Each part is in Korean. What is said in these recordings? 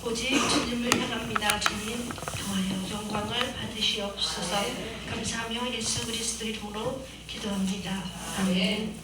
오직 주님을 향합니다. 주님 통하여 영광을 받으시옵소서. 감사하며 예수 그리스도 이름으로 기도합니다. 아멘.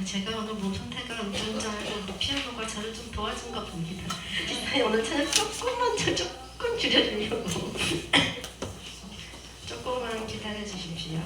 제가 오늘 몸 상태가 안 좋은 줄 알고 피아노가 저를 좀 도와준가 봅니다. 오늘 저녁 조금 줄여주려고 조금만 기다려 주십시오.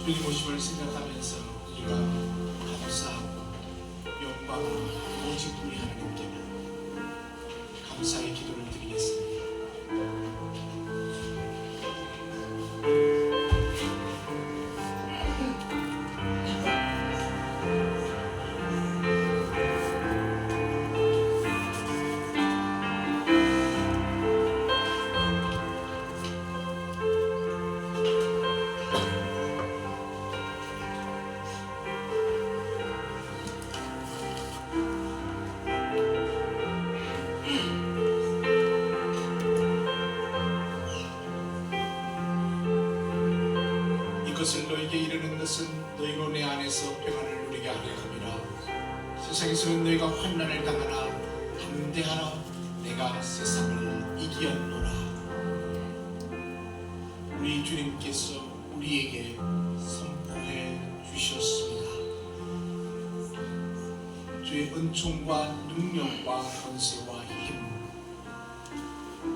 주님 오심을 생각하면서 우리가 감사하고 영광을 오직 우리 하나님께만 감사의 기도를 드리겠습니다. 이것을 너에게 이르는 것은 너희로 내 안에서 평안을 누리게 하려 함이라. 세상에서는 너희가 환난을 당하나 담대하라. 내가 세상을 이기었노라. 우리 주님께서 우리에게 선포해 주셨습니다. 주의 은총과 능력과 권세와 힘,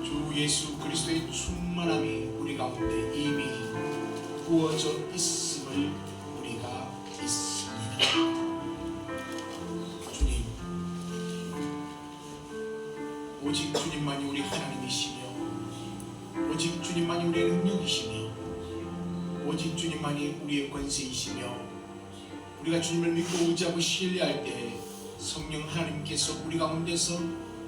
주 예수 그리스도의 충만함이 우리 가운데 이미 부어져 있음을 우리가 믿습니다. 주님, 오직 주님만이 우리 하나님이시며, 오직 주님만이 우리의 능력이시며, 오직 주님만이 우리의 권세이시며, 우리가 주님을 믿고 의지하고 신뢰할 때 성령 하나님께서 우리 가운데서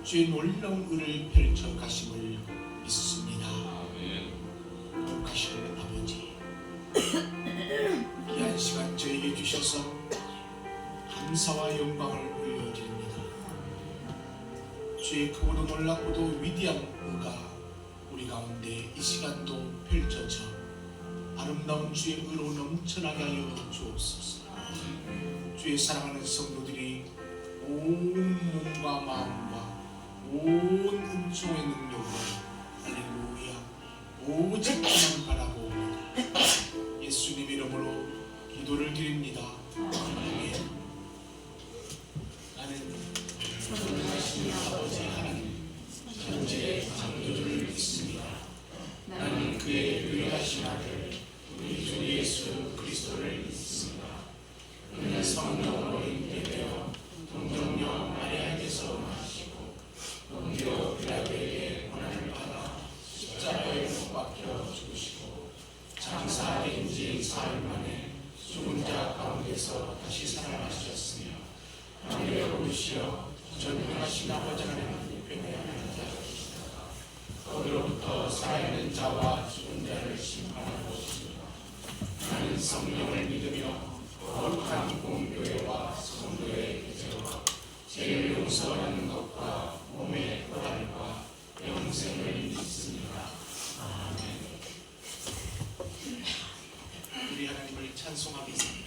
주의 놀라운 은혜를 펼쳐 가심을 믿습니다. 거룩하신 아버지, 귀한 시간 저에게 주셔서 감사와 영광을 올려드립니다. 주의 크고도 놀랍고도 위대한 은가 우리 가운데 이 시간도 펼쳐져 아름다운 주의 의로 넘쳐나게 하여 주옵소서. 주의 사랑하는 성도들이 온 몸과 마음과 온 은총의 능력으로 할렐루야 오직 주님을 바라고 예수님 이름으로 기도를 드립니다. 아멘. 나는 전능하신 아버지 하나님 천지의 창조주를 믿습니다. 나는 그의 유일하신 아들 우리 주 예수 그리스도를 믿습니다. 그는 성령으로 잉태되어 동정녀 마리아에게서 나시고 본디오 빌라도에게 고난을 받아 십자가에 못 박혀 죽으시고 장사된 지 사흘 만에 죽은 자 가운데서 다시 살아나셨으며 하늘에 오르시어 전능하신 아버지 하나님 우편에 앉으시다가 거기로부터 살아있는 자와 죽은 자를 심판하고 오시며 나는 성령을 믿으며 거룩한 공교회와 성도의 교제와 죄를 용서받는 것과 몸의 고난과 영생을 믿습니다. 아멘. 우리 하나님을 찬송하겠습니다.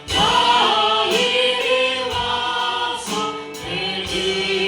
다 이리 와서 내 길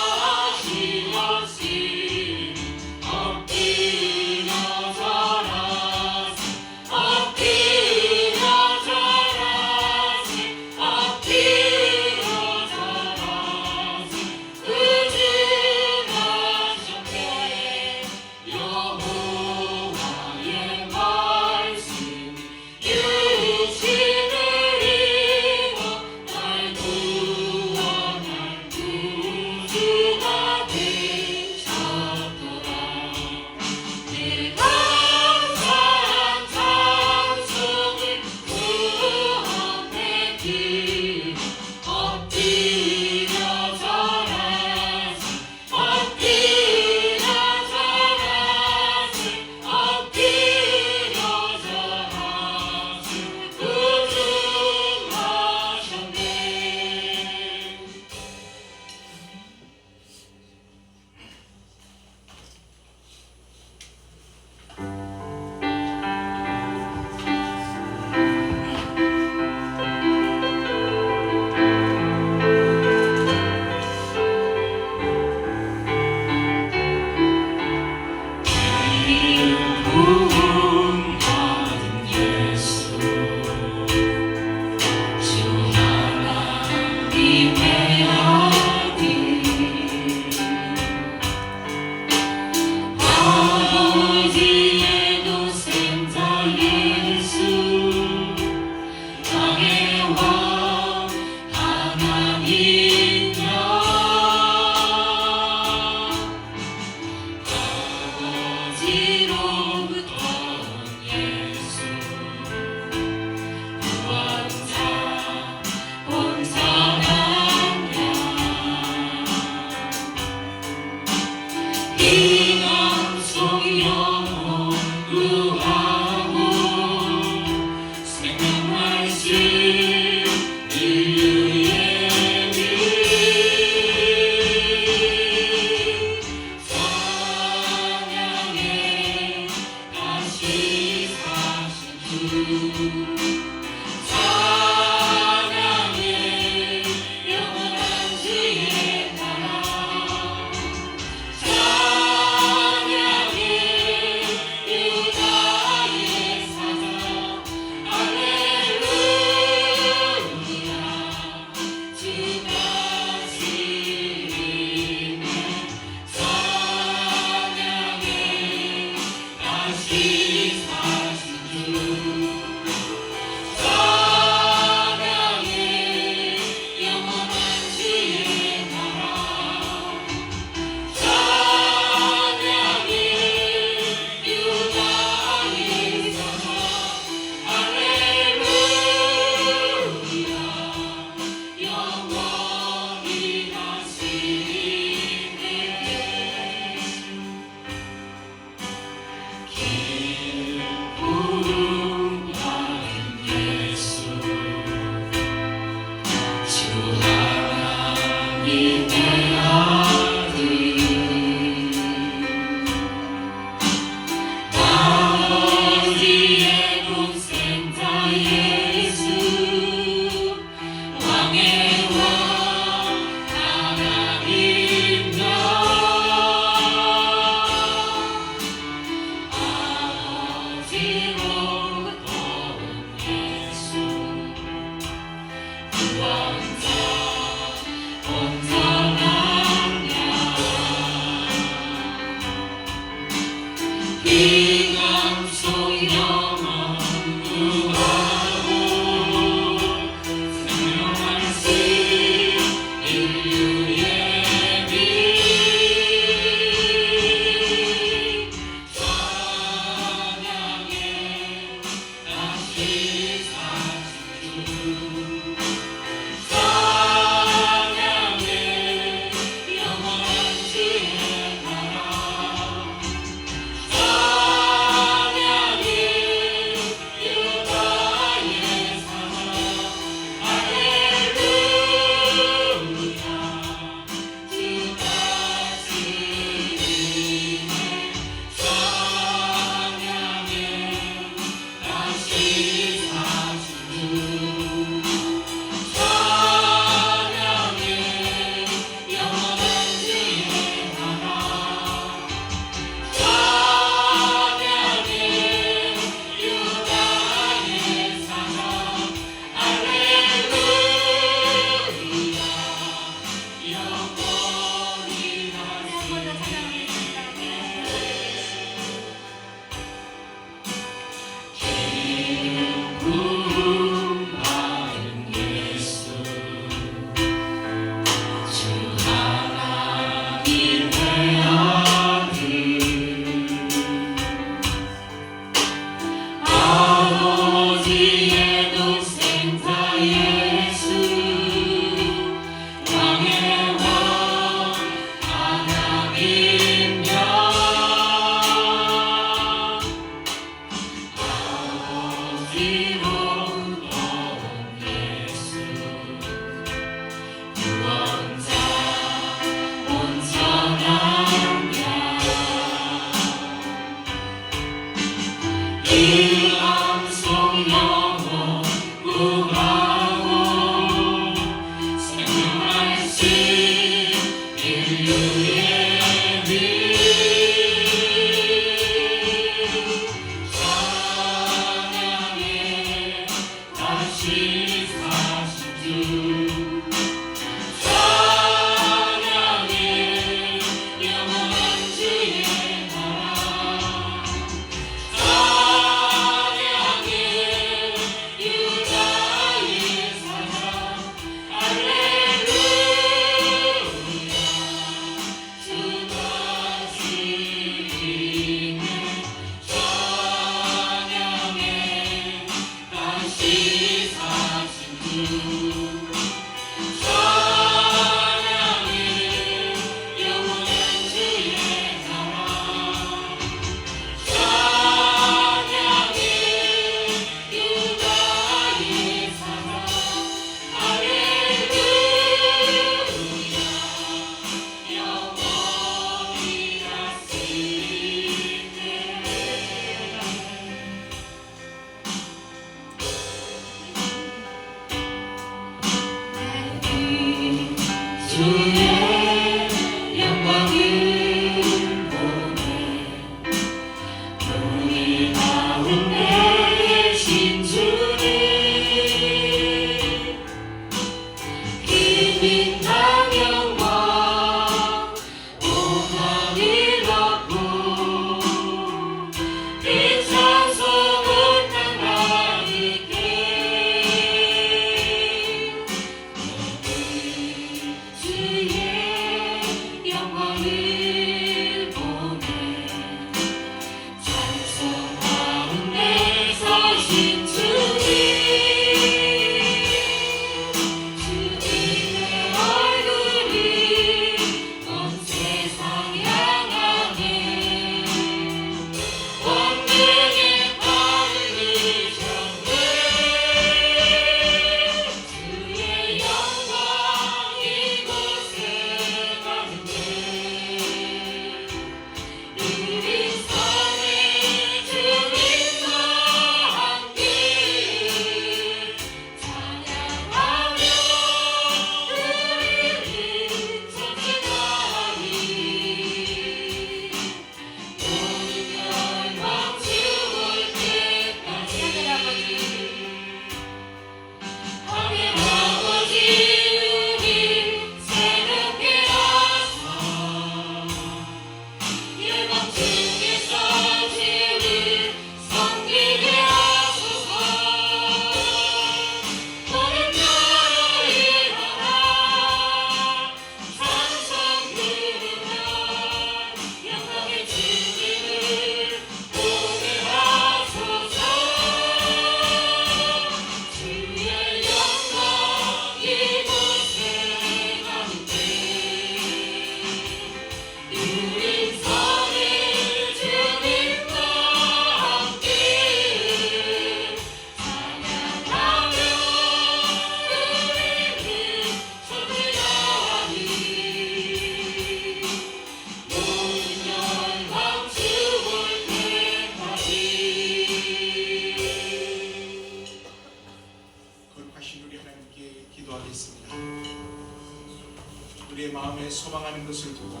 소망하는 것을 두고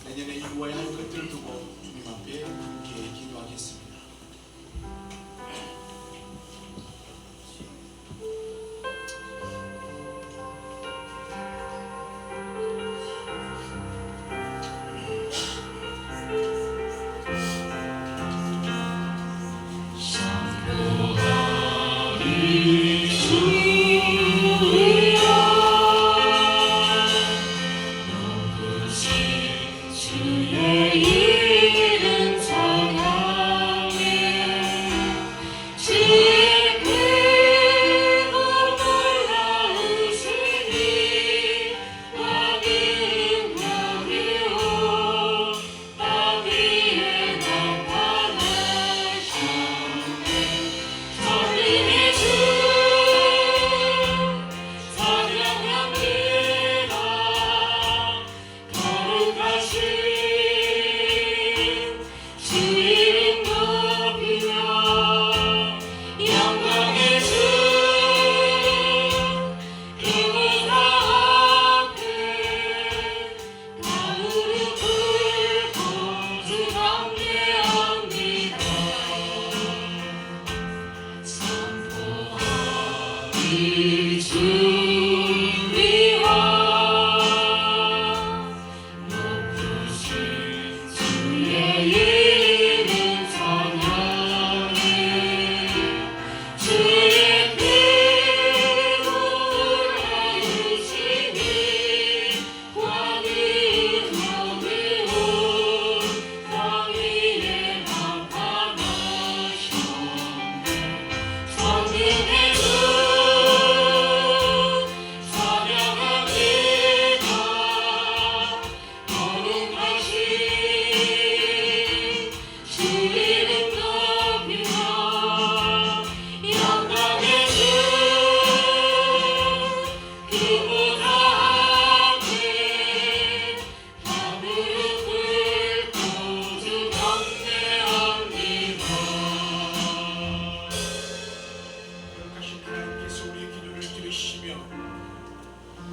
내년에 이루어야 할 것들을 두고 주님 앞에 함께 기도하겠습니다.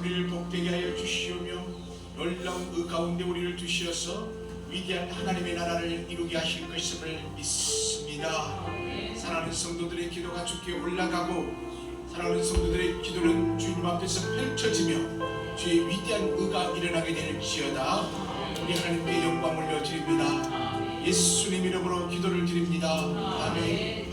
우리를 복되게 하여 주시오며 놀라운 그 가운데 우리를 두시어서 위대한 하나님의 나라를 이루게 하실 것임을 믿습니다. 사랑하는 성도들의 기도가 주께 올라가고 사랑하는 성도들의 기도는 주님 앞에서 펼쳐지며 주의 위대한 의가 일어나게 될지어다. 우리 하나님께 영광 올려드립니다. 예수님 이름으로 기도를 드립니다. 아멘.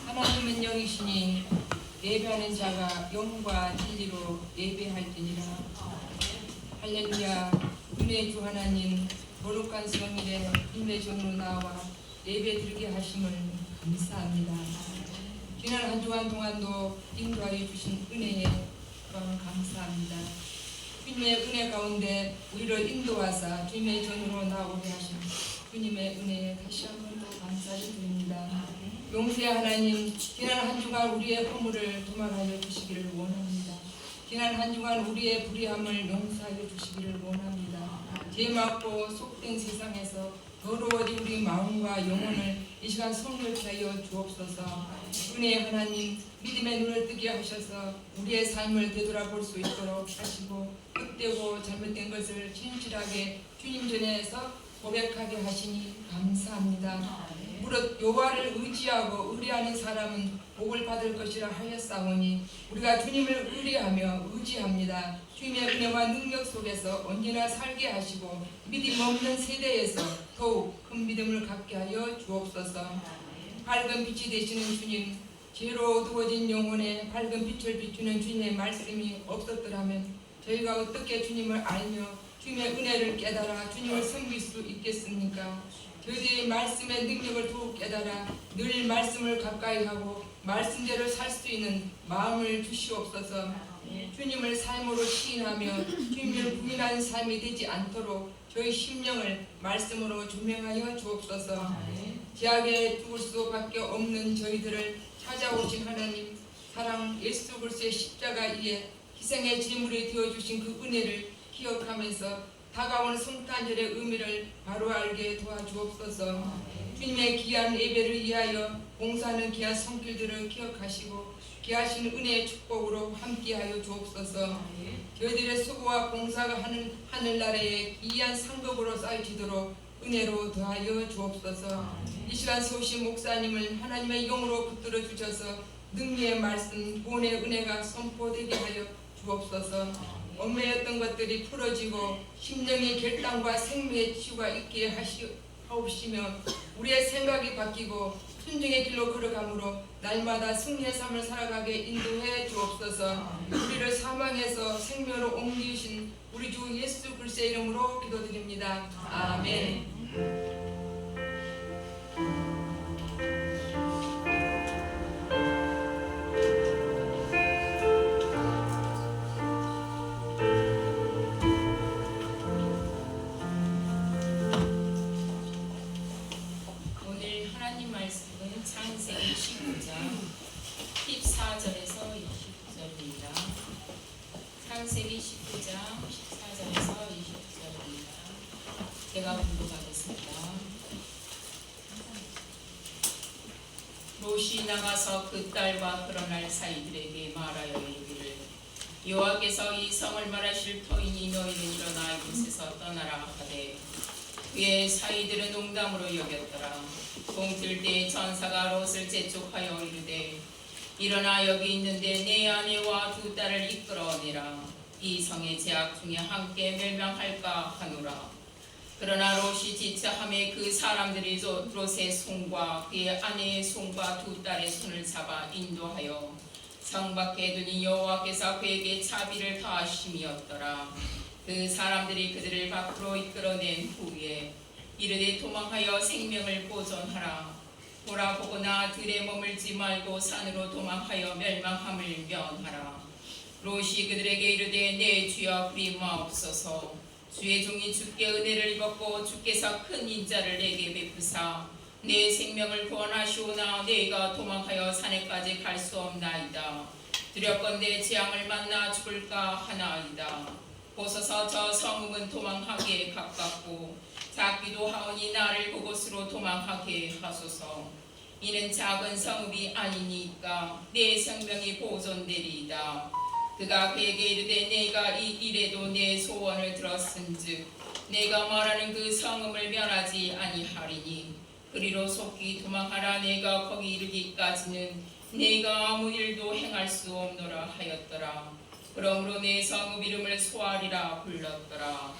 하나님은 영이시니 예배하는 자가 영과 진리로 예배할지니라. 할렐루야. 은혜의 주 하나님, 거룩한 성일에 힘의 종으로 나와 예배드리게 하심을 감사합니다. 지난 한 주간 동안도 인도하여 주신 은혜에 감사합니다. 주님의 은혜 가운데 우리를 인도하사 주님의 전으로 나오게 하신 주님의 은혜에 다시 한번 더 감사를 드립니다. 용서의 하나님, 지난 한 주간 우리의 허물을 도말하여 주시기를 원합니다. 지난 한 주간 우리의 불의함을 용서하여 주시기를 원합니다. 죄 맞고 속된 세상에서 더러워진 우리 마음과 영혼을 이 시간 성결케 하여 주옵소서. 은혜의 하나님, 믿음의 눈을 뜨게 하셔서 우리의 삶을 되돌아볼 수 있도록 하시고 헛되고 잘못된 것을 진실하게 주님 전에서 고백하게 하시니 감사합니다. 무릇 여호와를 의지하고 의뢰하는 사람은 복을 받을 것이라 하였사오니 우리가 주님을 의뢰하며 의지합니다. 주님의 은혜와 능력 속에서 언제나 살게 하시고 믿음 없는 세대에서 더욱 큰 믿음을 갖게 하여 주옵소서. 밝은 빛이 되시는 주님, 죄로 어두워진 영혼에 밝은 빛을 비추는 주님의 말씀이 없었더라면 저희가 어떻게 주님을 알며 주님의 은혜를 깨달아 주님을 섬길 수 있겠습니까? 저희의 말씀의 능력을 더욱 깨달아 늘 말씀을 가까이 하고 말씀대로 살 수 있는 마음을 주시옵소서. 주님을 삶으로 시인하며 주님을 부인하는 삶이 되지 않도록 저희 심령을 말씀으로 조명하여 주옵소서. 죄악에 죽을 수밖에 없는 저희들을 찾아오신 하나님 사랑 예수 그리스도의 십자가 위에 희생의 제물이 되어주신 그 은혜를 기억하면서 다가오는 성탄절의 의미를 바로 알게 도와주옵소서. 주님의 귀한 예배를 위하여 봉사하는 귀한 손길들을 기억하시고 귀하신 은혜의 축복으로 함께하여 주옵소서. 저희들의 수고와 봉사가 하늘나라에 귀한 상급으로 쌓여지도록 은혜로 더하여 주옵소서. 이 시간 세우신 목사님을 하나님의 영으로 붙들어 주셔서 능력의 말씀, 구원의 은혜가 선포되게 하여 주옵소서. 얽매였던 것들이 풀어지고 심령의 결단과 생명의 치유가 있게 하옵시며 우리의 생각이 바뀌고 순종의 길로 걸어가므로 날마다 승리의 삶을 살아가게 인도해 주옵소서. 우리를 사망에서 생명으로 옮기신 우리 주 예수 그리스도의 이름으로 기도드립니다. 아멘. 창세기 19장 14절에서 20절입니다. 창세기 19장 14절에서 20절입니다. 제가 공부하겠습니다. 롯이 나가서 그 딸과 그러날 사이들에게 말하여 이르기를 여호와께서 이 성을 말하실 터이니 너희는 일어나 이곳에서 떠나라 하되 그의 사이들은 농담으로 여겼더라. 동틀 때에 전사가 롯을 재촉하여 이르되 일어나 여기 있는데 내 아내와 두 딸을 이끌어내라. 이 성의 제약 중에 함께 멸망할까 하노라. 그러나 롯이 지체함에 그 사람들이 롯의 손과 그의 아내의 손과 두 딸의 손을 잡아 인도하여 성 밖에 두니 여호와께서 그에게 자비를 더하심이었더라. 그 사람들이 그들을 밖으로 이끌어낸 후에 이르되 도망하여 생명을 보존하라. 돌아보거나 들에 머물지 말고 산으로 도망하여 멸망함을 면하라. 롯이 그들에게 이르되 내 주여 그리 마옵소서. 주의 종이 주께 은혜를 입었고 주께서 큰 인자를 내게 베푸사 내 생명을 구원하시오나 내가 도망하여 산에까지 갈 수 없나이다. 두렵건대 재앙을 만나 죽을까 하나이다. 보소서 저 성읍은 도망하기에 가깝고 작기도 하오니 나를 그곳으로 도망하게 하소서. 이는 작은 성읍이 아니니까 내 생명이 보존되리이다. 그가 그에게 이르되 내가 이 일에도 내 소원을 들었은즉 내가 말하는 그 성읍을 멸하지 아니하리니 그리로 속히 도망하라. 내가 거기 이르기까지는 내가 아무 일도 행할 수 없노라 하였더라. 그러므로 내 성읍 이름을 소알이라 불렀더라.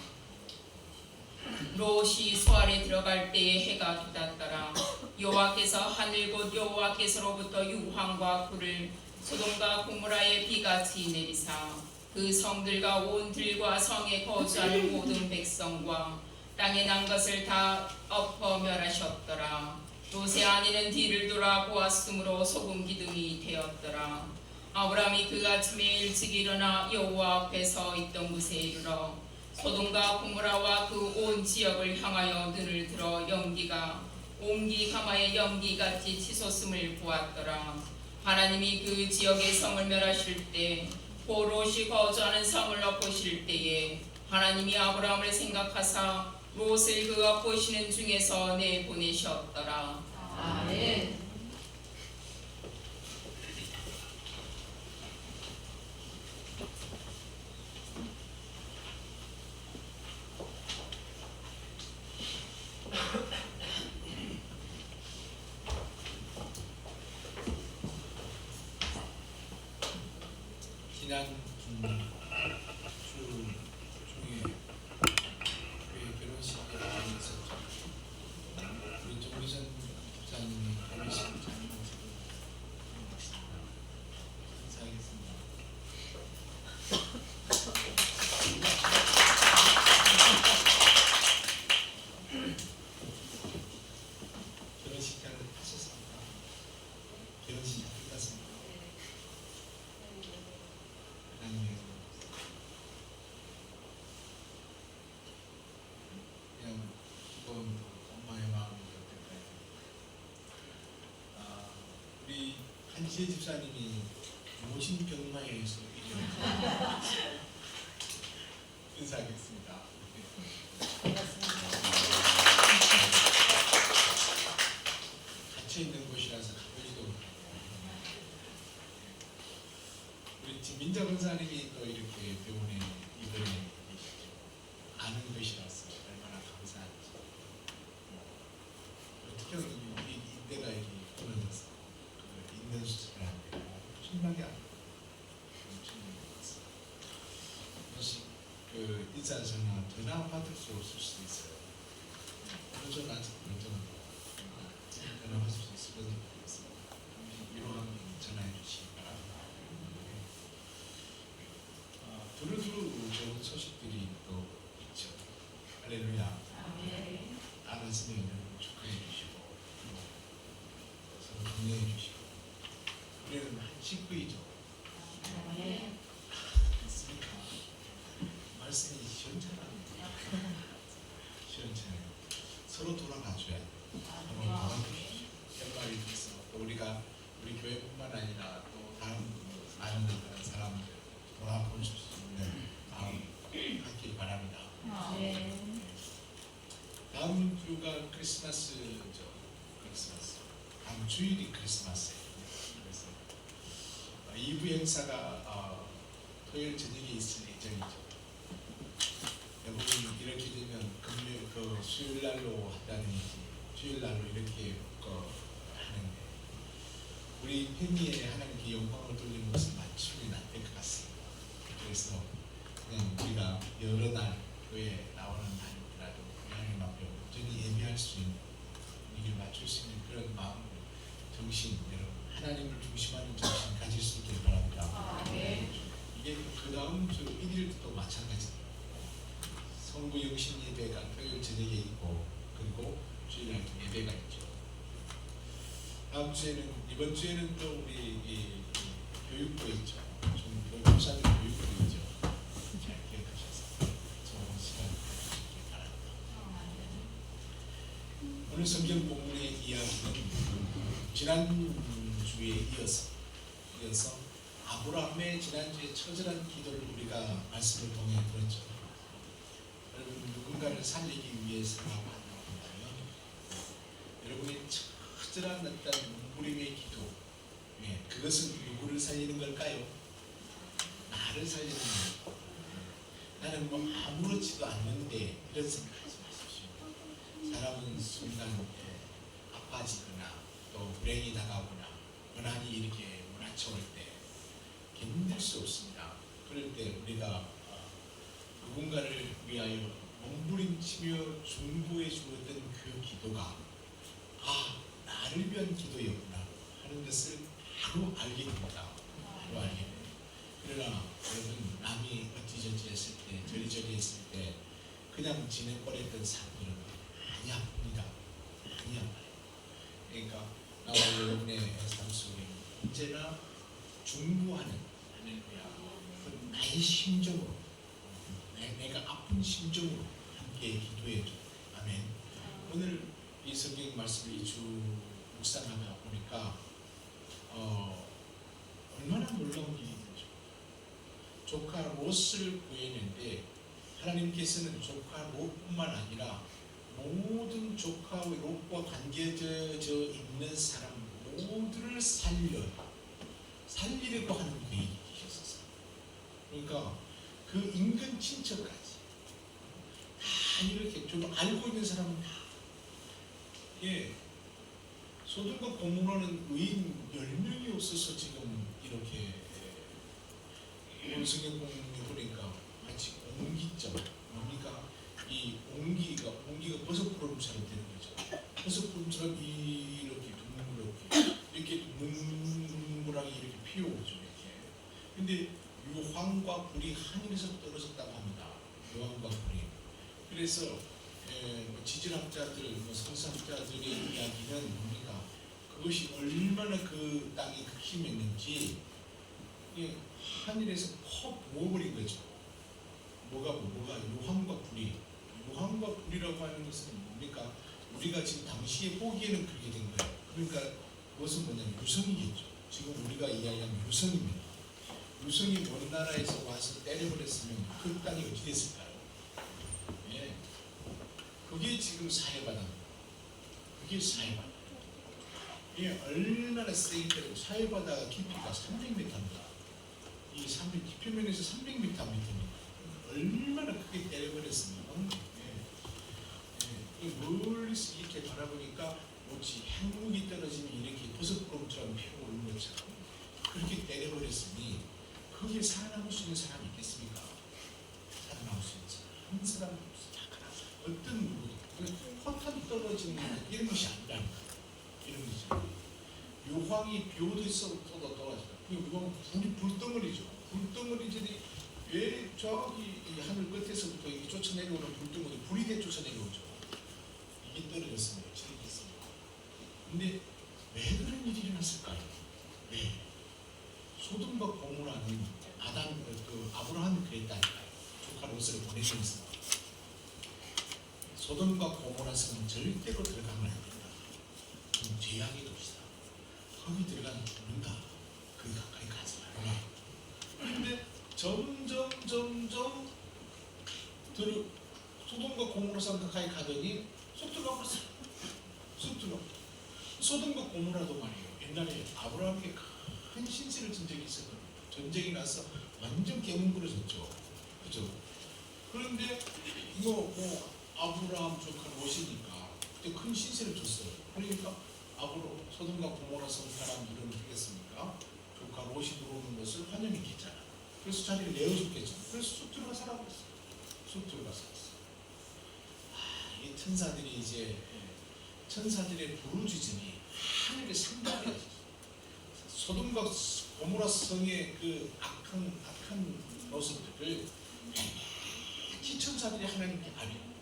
롯이 소알에 들어갈 때에 해가 돋았더라. 여호와께서 하늘 곧 여호와께서로부터 유황과 불을 소돔과 고모라의 비같이 내리사 그 성들과 온 들과 성에 거주하는 모든 백성과 땅에 난 것을 다 엎어 멸하셨더라. 롯의 아내는 뒤를 돌아 보았으므로 소금 기둥이 되었더라. 아브라함이 그 아침에 일찍 일어나 여호와 앞에 서 있던 곳에 이르러 소돔과 고모라와 그 온 지역을 향하여 눈을 들어 연기가 옹기 가마의 연기같이 치솟음을 보았더라. 하나님이 그 지역의 성을 멸하실 때 롯이 거주하는 성을 엎으실 때에 하나님이 아브라함을 생각하사 롯을 그 엎으시는 중에서 내보내셨더라. 아멘. 지난 주 중에 교회 결혼식에 있었죠. 우리 정미선 목사님이 결혼식을 잘 인사하겠습니다. 결혼식 잘 하셨습니까? 결혼식 잘 끝났습니다. 이재 집사님이 모신 경마에서 인사하겠습니다. 갇혀 있는 곳이라서 가보지도 못하고 우리 김민자 권사님이 또 이렇게 병원에 입원해 계시죠. 아는 것이라서 얼마나 감사한지. 어떻게 우리 인대가 이렇게 끊어져서 있는 수술을 안 되고 엄청나게 안 되고 그 인사 전화 받을 수 없을 수도 있어요. 어느 전화 전화하실 수 있을 거는 모르겠습니다. 위로하면 전화해 주시기 바랍니다. 두루두루 좋은 소식들이 또 있죠. 할렐루야. 알았으면 여러분 축하해 주시고 서로 격려해 주시고 우리는 한 식구이죠. 맞습니까? 말씀이 시원찮아요. 시원찮아요. 서로 돌아가줘야 돼요. 서로 도와주십시오. 연말이 돼서 또 우리가 우리 교회뿐만 아니라 또 다른 많은 사람들 돌아볼 수 있는 마음 갖길 바랍니다. 다음 주가 크리스마스죠. 크리스마스. 다음 주일이 크리스마스예요. 그래서 2부 행사가 토요일 저녁에 있을 예정이죠. 대부분 이렇게 되면 수요일 날로 한다든지 주일 날로 이렇게 하는데 우리 팬리에 하나님께 영광을 돌리는 것은 맞춤이 안 될 것 같습니다. 그래서 그냥 우리가 여러 날 교회에 나오는 날이라도 하나님 앞에 온전히 예배할 수 있는 우리를 맞출 수 있는 그런 마음, 정신, 여러분 하나님을 중심하는 정신 가질 수 있길 바랍니다. 이게 그 다음 주 1일도 마찬가지입니다. 성부 영신 예배가 토요일 저녁에 있고 그리고 주일날 예배가 있죠. 다음 주에는 이번 주에는 또 우리 교육부 있죠. 좀 교사들 교육부 있죠. 잘 기억하셔서 좋은 시간 가지시기 바랍니다. 오늘 성경 본문의 이야기는 지난주에 이어서 아브라함의 지난주에 처절한 기도를 우리가 말씀을 통해 들었죠. 여러분 누군가를 살리기 위해서라고 한다면 여러분의 처절한 어떤 몸부림의 기도, 그것은 누구를 살리는 걸까요? 나를 살리는 거예요. 나는 뭐 아무렇지도 않는데 이런 생각하지 마십시오. 사람은 순간 아파지거나 또 불행이 다가오거나 고난이 이렇게 몰아쳐올 때 견딜 수 없습니다. 그럴 때 우리가 누군가를 위하여 몸부림치며 중보해 주었던 그 기도가 나를 위한 기도였구나 하는 것을 바로 알게 됩니다. 바로 알게 돼요. 그러나 여러분 남이 어찌저찌 했을 때 저리저리 했을 때 그냥 지내버렸던 사람들은 많이 아픕니다. 많이 아파요. 그러니까 나와 여러분의 삶 속에 언제나 중보하는 할렐루야 나의 심정으로 내가 아픈 심정으로 함께 기도해줘. 아멘. 오늘 이 성경 말씀을 2주 묵상하다 보니까 얼마나 놀라운 일이 되죠. 조카 롯을 구했는데 하나님께서는 조카 롯뿐만 아니라 모든 조카 롯과 관계져 있는 사람 모두를 살리려고 하는 계획이 계셨어요. 그러니까 그 인근 친척까지 다 이렇게 좀 알고 있는 사람은 다 소돔과 고모라는 의인 10명이 없어서 지금 이렇게 오늘 성경 보니까 마치 옹기점 뭡니까? 이 옹기가 버섯구름처럼 되는 거죠. 버섯구름처럼 이렇게 둥그렇게 둥글하게 이렇게 피어오죠. 이렇게. 근데 유황과 불이 하늘에서 떨어졌다고 합니다. 유황과 불이. 그래서 지질학자들, 성사학자들의 이야기는 뭡니까? 그것이 얼마나 그 땅이 극심했는지 하늘에서 퍽 부어버린 거죠. 뭐가 유황과 불이. 유황과 불이라고 하는 것은 뭡니까? 우리가 지금 당시에 보기에는 그렇게 된 거예요. 그러니까 그것은 뭐냐면 유성이겠죠. 지금 우리가 이야기하는 유성입니다. 유성이 먼 나라에서 와서 때려버렸으면 그 땅이 어찌 됐을까요? 예, 그게 지금 사회바다입니다. 그게 사회바다. 이게 얼마나 세게 때리고 사회바다 깊이가 300m입니다. 이 300, 깊이면에서 300m 밑입니다. 얼마나 크게 때려버렸으면 멀리서 이렇게 바라보니까 마치 핵무기 떨어지면 이렇게 버섯구름처럼 피고 오는 것처럼 그렇게 때려버렸으니 거기에 살아남을 수 있는 사람이 있겠습니까? 살아남을 수 있는 사람 한 사람 없어. 어떤 누구 포탄 떨어지는 이런 것이 아니라니까. 이런 것이 요황이 벼도 있어 떨어지다. 이건 불덩어리죠. 불덩어리들이 왜 저기 이 하늘 끝에서부터 이렇게 쫓아내려오는 불덩어리 불이 대 쫓아내려오죠. 이게 떨어졌습니다. 지리겠습니다. 근데 왜 그런 일이 일어났을까요? 왜? 소돔과 고모라는 아브라함이 그랬다니까요. 조카 롯을 보내주면서 소돔과 고모라 성은 절대로 들어가면 안 된다. 그건 죄악의 도시다. 거기 들어가면 죽는다. 거기 가까이 가지 말라. 그런데 점점 소돔과 고모라 성 가까이 가더니 쏙 들어가 버렸어요. 쏙 들어가. 소돔과 고모라도 말이에요. 옛날에 아브라함에게 큰 신세를 진 적이 있었거든요. 전쟁이 나서 완전 깨문그러졌죠. 그죠? 그런데 이거 아브라함 조카 롯이니까 그때 큰 신세를 줬어요. 그러니까 소돔과 고모라 성 사람들은 어떻겠습니까? 조카 롯이 들어오는 것을 환영했겠잖아. 그래서 자리를 내어줬겠죠. 그래서 쑥 들어가 살아버렸어요. 쑥 들어가 살았어요. 이 천사들의 부르짖음이 하늘의 상단에 소돔과 고모라 성의 그 악한 모습들을 천사들이 하나님께 아뢰요.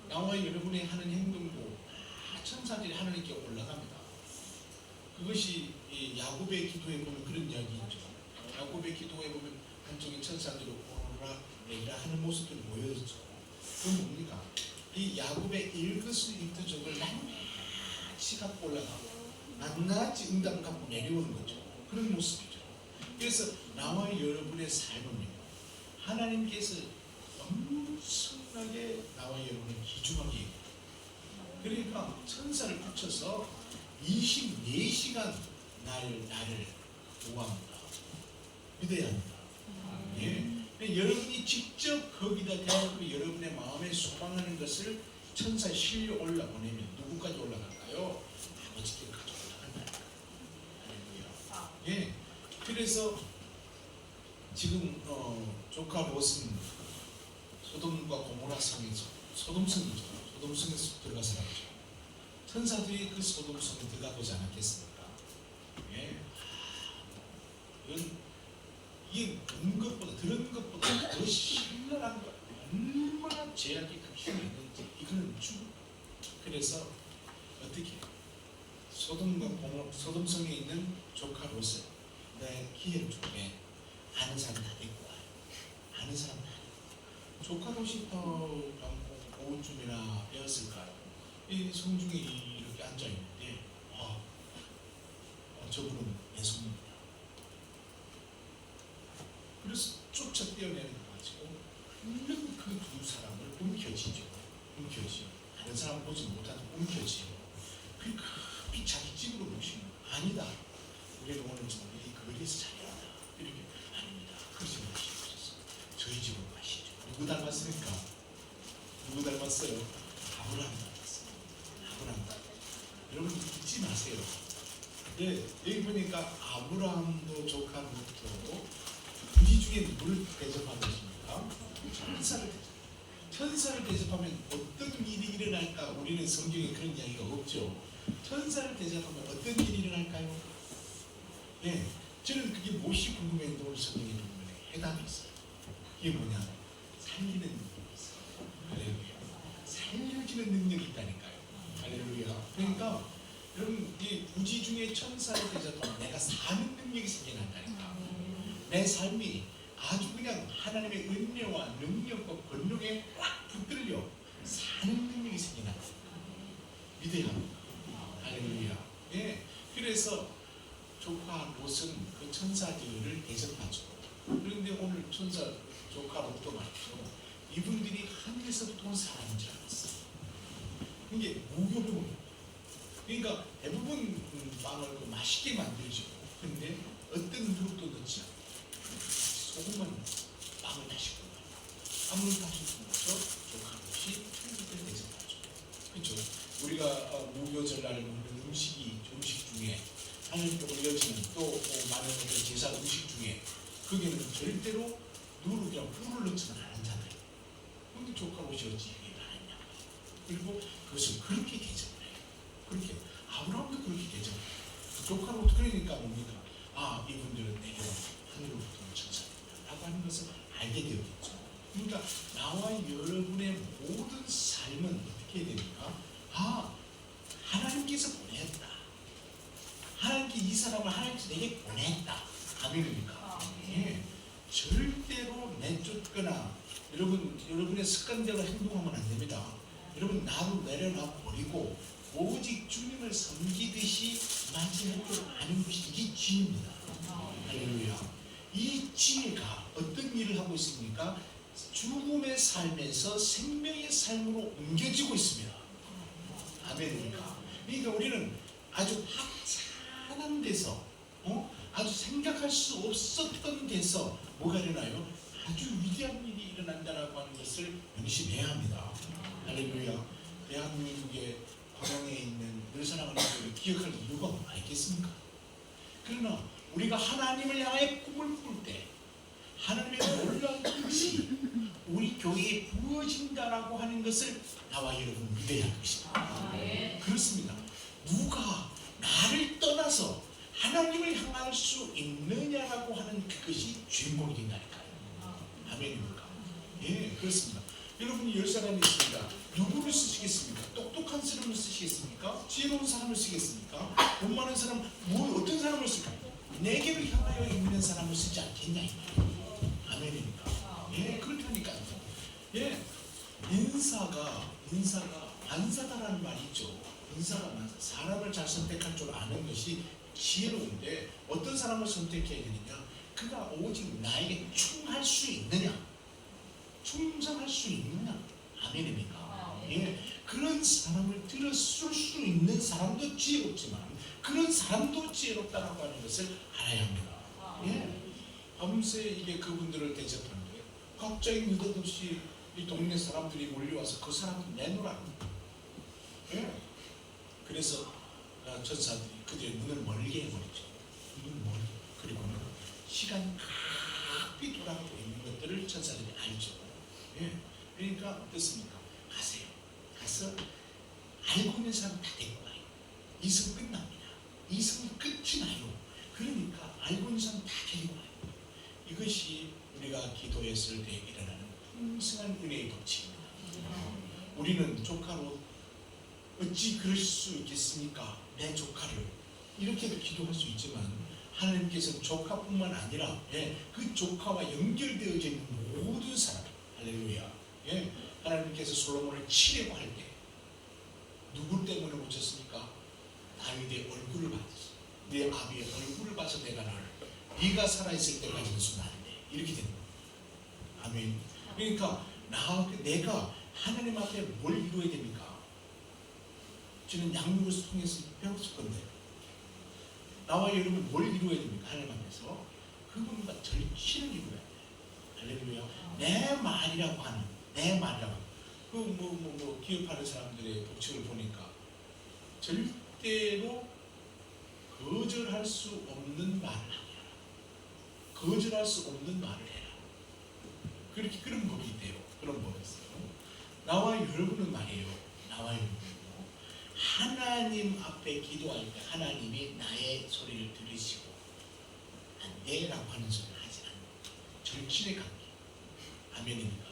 나와 여러분의 하는 행동도 천사들이 하나님께 올라갑니다. 그것이 야곱의 기도에 보면 그런 이야기 있죠. 야곱의 기도에 보면 한쪽에 천사들이 오라 내리라 하는 모습들이 보여졌죠. 그건 뭡니까? 이 야곱의 일거수일투족을 낱낱이 갖고 올라가고 낱낱이 응답을 갖고 내려오는 거죠. 그런 모습이죠. 그래서 나와 여러분의 삶은요, 하나님께서 엄청나게 나와 여러분을 귀중하게 해요. 그러니까 천사를 붙여서 24시간 나를 보호합니다. 믿어야 합니다. 예. 여러분이 직접 거기다 대고 여러분의 마음에 소망하는 것을 천사에 실려 올라보내면 누구까지 올라갈까요? 아버지께까지 올라간다니까. 할렐루야. 예. 그래서 지금 조카 롯은 소돔과 고모라 성에서 소돔성이죠. 소돔성에서 들어가 살았죠. 천사들이 그 소돔성에 들어가 보지 않았겠습니까? 예. 이게 본 것보다 들은 것보다 더 신랄한 거 얼마나 죄악이 극심히 있는지 이거는 죽음. 그래서 어떻게 소돔성에 있는 조카 롯을 내 기회를 줄게. 아는 사람 다 데리고 와요. 아는 사람 다 데리고. 조카 롯이 오후쯤이나 배웠을까요? 이 성중에 이렇게 앉아 있는데 저분은 내 손입니다. 그래서 쫓아 뛰어내는 거 가지고 그 두 사람을 움켜쥐죠. 다른 사람 보지 못하는 움켜쥐요. 그러니까 급히 자기 집으로 모시는 거 아니다. 우리는 오늘 좀 이 거리에서 자리하다. 이렇게 아닙니다. 그러지 마시옵소서. 저희 집으로 가시죠. 누구 닮았습니까? 누구 닮았어요? 아브라함 닮았어요. 아브라함 닮았어요. 여러분 잊지 마세요. 예, 여기 보니까 아브라함도 조카 롯도 부지 중에 누구를 대접하는 것입니까? 천사를 대접하면 어떤 일이 일어날까? 우리는 성경에 그런 이야기가 없죠. 천사를 대접하면 어떤 일이 일어날까요? 네, 저는 그게 무엇이 궁금했는데 오늘 성경에 보면 해답이 있어요. 그게 뭐냐? 살리는 능력이 있어요. 할렐루야. 살려지는 능력이 있다니까요. 할렐루야. 그러니까 여러분 이 부지 중에 천사를 대접하면 내가 사는 능력이 생겨난다니까. 내 삶이 아주 그냥 하나님의 은혜와 능력과 권력에 꽉 붙들려 사는 능력이 생겨난다. 믿어야 합니다. 할렐루야. 예. 그래서 조카 그것은 그 천사들을 대접하죠. 그런데 오늘 천사 조카로부터 말이죠. 이분들이 하늘에서부터 온 사람인 줄 알았어요. 이게 무교병. 그러니까 대부분 빵을 맛있게 만들죠. 근데 어떤 누룩도 넣지 않고 소금만 빵을 다시 굽어요. 아무런 다시 굽어서 조카 없이 천사들 대접하죠. 그렇죠? 우리가 무교절날 먹는 음식 중에 하나님 쪽으로 이어지는 또 많은 제사 음식 중에 거기는 절대로 누룩이랑 꿀을 넣지는 않잖아요. 근데 조카 옷이 어찌 이게 나왔냐. 그리고 그것을 그렇게 대접을 해요. 그렇게 아브라함도 그렇게 대접을 해요. 조카로 그러니까 뭡니까? 아, 이분들은 내게 하늘로부터 온 천사라고 하는 것을 알게 되었겠죠. 그러니까 나와 여러분의 모든 삶은 어떻게 해야 됩니까? 아, 하나님께서 보냈다. 하나님께 이 사람을 하나님께서 내게 보냈다. 아멘입니까? 예. 절대로 내쫓거나 여러분의 습관대로 행동하면 안 됩니다. 여러분 나로 내려놔 버리고 오직 주님을 섬기듯이 맞이할 줄 아는 것이 이게 지혜입니다. 할렐루야. 이 지혜가 어떤 일을 하고 있습니까? 죽음의 삶에서 생명의 삶으로 옮겨지고 있습니다. 아멘입니까? 그러니까 우리는 아주 하찮은 데서 아주 생각할 수 없었던 데서 뭐가 일어나요? 아주 위대한 일이 일어난다라고 하는 것을 명심해야 합니다. 할렐루야. 대한민국의 광양에 있는 늘 사랑하는 것을 기억할 이유가 뭐가 있겠습니까? 그러나 우리가 하나님을 향해 꿈을 꿀 때 하나님의 놀라운 뜻이 우리 교회에 부어진다라고 하는 것을 나와 여러분 믿어야 할 것입니다. 그렇습니다. 누가 나를 떠나서 하나님을 향할 수 있느냐라고 하는 그것이 주인공이 된다니까요. 아멘입니까? 예, 그렇습니다. 여러분이 10사람이 있습니다. 누구를 쓰시겠습니까? 똑똑한 사람을 쓰시겠습니까? 지혜로운 사람을 쓰겠습니까? 돈 많은 사람, 어떤 사람을 쓸까? 내게를 향하여 있는 사람을 쓰지 않겠냐 이 말이에요. 아멘입니까? 예, 그렇다니까요. 예, 인사가 만사다라는 말이 있죠. 인사가 만사. 사람을 잘 선택할 줄 아는 것이 지혜로운데 어떤 사람을 선택해야 되느냐? 그가 오직 나에게 충할 수 있느냐? 충성할 수 있느냐? 아멘입니까? 예, 그런 사람을 들었을 수 있는 사람도 지혜롭지만 그런 사람도 지혜롭다라고 하는 것을 알아야 합니다. 예, 밤새 이게 그분들을 대접하는데 갑자기 느닷없이 이 동네 사람들이 몰려와서 그 사람을 내놓으라. 예, 그래서 천사들이 그들의 눈을 멀게 해버리죠. 눈을 멀게. 그리고는 시간 급히 돌아가고 있는 것들을 천사들이 알죠. 예, 그러니까 어떻습니까? 가세요. 가서 알고 있는 사람 다 데리고 와요. 이승 끝납니다. 이승이 끝이 나요. 그러니까 알고 있는 사람 다 데리고 와요. 이것이 우리가 기도했을 때 일어나는 풍성한 은혜의 법칙입니다. 우리는 조카로 어찌 그럴 수 있겠습니까? 내 조카를 이렇게도 기도할 수 있지만 하나님께서는 조카뿐만 아니라 그 조카와 연결되어져 있는 모든 사람, 할렐루야. 하나님께서 솔로몬을 치려고 할 때 누구 때문에 고쳤습니까? 다윗의 얼굴을 봤어. 내 아비의 얼굴을 봐서 내가 너를 네가 살아있을 때까지는 순환한데 이렇게 되는 거예요. 아멘. 그러니까 내가 하나님 앞에 뭘 이루어야 됩니까? 저는 양육을 통해서 배웠을 건데 나와 여러분 뭘 이루어야 됩니까? 하나님 앞에서 그분과 절친을 이루어야 돼요. 할렐루야. 내 말이라고 하는 내 말이라고 기업하는 사람들의 법칙을 보니까 절대로 거절할 수 없는 말을 하게 하라. 거절할 수 없는 말을 해라. 그렇게 그런 법이 있대요. 그런 법이 있어요. 나와 여러분은 말이에요. 나와 여러분은요. 하나님 앞에 기도할 때 하나님이 나의 소리를 들으시고 안 돼라고 하는 소리를 하지 않는 절친의 관계. 아멘입니까?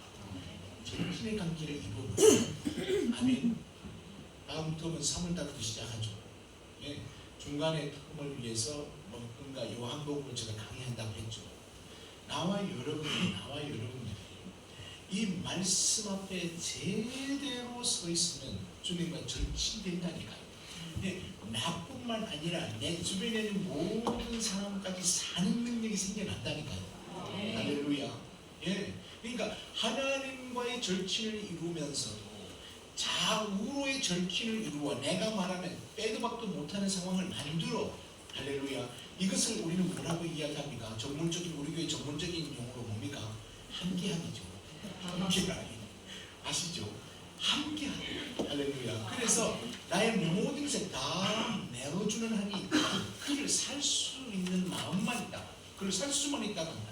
절친의 관계를 이루어보면 아멘. 다음 텀은 3월달부터 시작하죠. 예. 중간에 특검을 위해서 뭔가 요한복음을 제가 강의한다고 했죠. 나와 여러분들이 이 말씀 앞에 제대로 서 있으면 주님과 절친된다니까요. 근데 나뿐만 아니라 내 주변에 있는 모든 사람까지 사는 능력이 생겨난다니까요. 할렐루야. 예. 그러니까 하나님과의 절친을 이루면서도 좌우로의 절친을 이루어 내가 말하면 빼도 박도 못하는 상황을 만들어. 할렐루야. 이것을 우리는 뭐라고 이야기합니까? 전문적인 우리 교회 전문적인 용어로 뭡니까? 함께함이죠. 함께하기. 아시죠? 함께하기. 할렐루야. 그래서 나의 모든 것을 다 내어주는 한이 있다. 그를 살 수 있는 마음만 있다. 그를 살 수만 있다고 한다.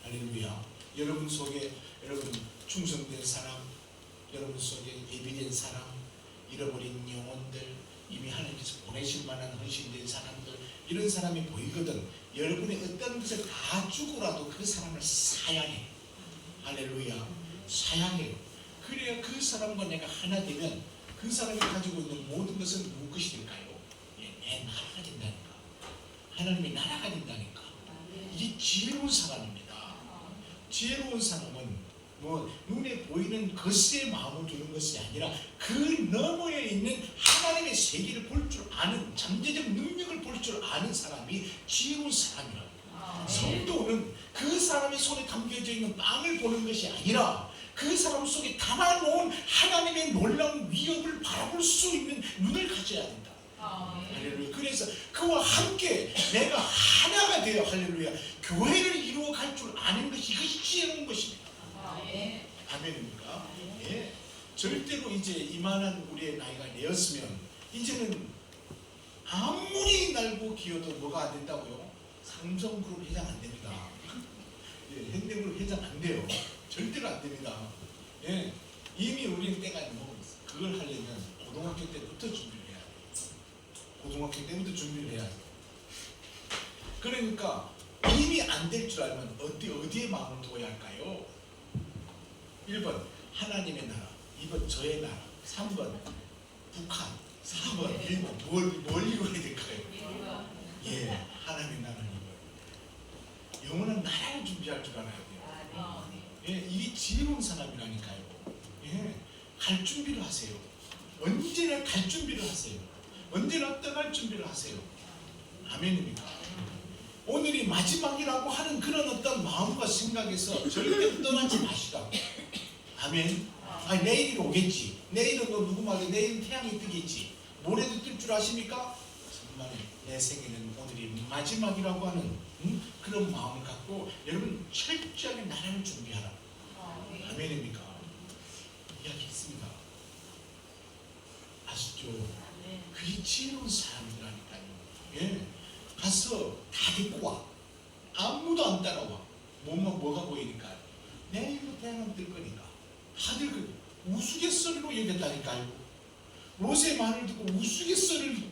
할렐루야. 여러분 속에 여러분 충성된 사람, 여러분 속에 예비된 사람, 잃어버린 영혼들, 이미 하나님께서 보내실 만한 헌신된 사람들, 이런 사람이 보이거든. 여러분의 어떤 것을 다 주고라도 그 사람을 사양해. 할렐루야. 사양해요. 그래야 그 사람과 내가 하나 되면 그 사람이 가지고 있는 모든 것은 누구 것이 될까요? 예, 내 나라가 된다니까. 하나님의 나라가 된다니까. 이게 지혜로운 사람입니다. 지혜로운 사람은 뭐 눈에 보이는 것에 마음을 두는 것이 아니라 그 너머에 있는 하나님의 세계를 볼 줄 아는, 잠재적 능력을 볼 줄 아는 사람이 지혜로운 사람이라고. 성도는 그 사람의 손에 담겨져 있는 빵을 보는 것이 아니라 그 사람 속에 담아놓은 하나님의 놀라운 위협을 바라볼 수 있는 눈을 가져야 된다. 할렐루야. 그래서 그와 함께 내가 하나가 되어 할렐루야 교회를 이루어 갈 줄 아는 것이, 이것이 지혜로운 것입니다. 아멘입니까? 예. 절대로 이제 이만한 우리의 나이가 되었으면 이제는 아무리 날고 기어도 뭐가 안 된다고요? 삼성그룹 회장 안 됩니다. 예, 현대그룹 회장 안 돼요. 절대로 안 됩니다. 예. 이미 우리는 때가 먹었어. 그걸 하려면 고등학교 때부터 준비를 해야 돼요. 고등학교 때부터 준비를 해야 돼요. 그러니까 이미 안 될 줄 알면 어디에 마음을 두어야 할까요? 1번 하나님의 나라, 2번 저의 나라, 3번 북한, 4번 일본. 뭘 이루어야 될까요? 예, 하나님의 나라를 이루어야. 영원한 나라를 준비할 줄 알아야 돼요. 예, 이게 지혜로운 사람이라니까요. 예, 갈 준비를 하세요. 언제나 갈 준비를 하세요. 언제나 떠날 준비를 하세요. 아멘입니까? 오늘이 마지막이라고 하는 그런 어떤 마음과 생각에서 절대 떠나지 마시라고. 아멘. 아니, 내일이 오겠지. 내일은 너 누구 말해? 내일은 태양이 뜨겠지. 모레도 뜰 줄 아십니까? 정말 내 생에는 오늘이 마지막이라고 하는 그런 마음을 갖고 여러분 철저하게 나라를 준비하라. 아멘입니까? 이야기했습니다. 아시죠? 그게 지혜로운 사람이라니까요. 예. 가서 다 데리고 와. 아무도 안 따라와. 뭐가 보이니까요. 내일도 태양은 뜰 거니까. 다들 그 우스갯소리로 얘기했다니까요. 롯의 말을 듣고 우스갯소리를,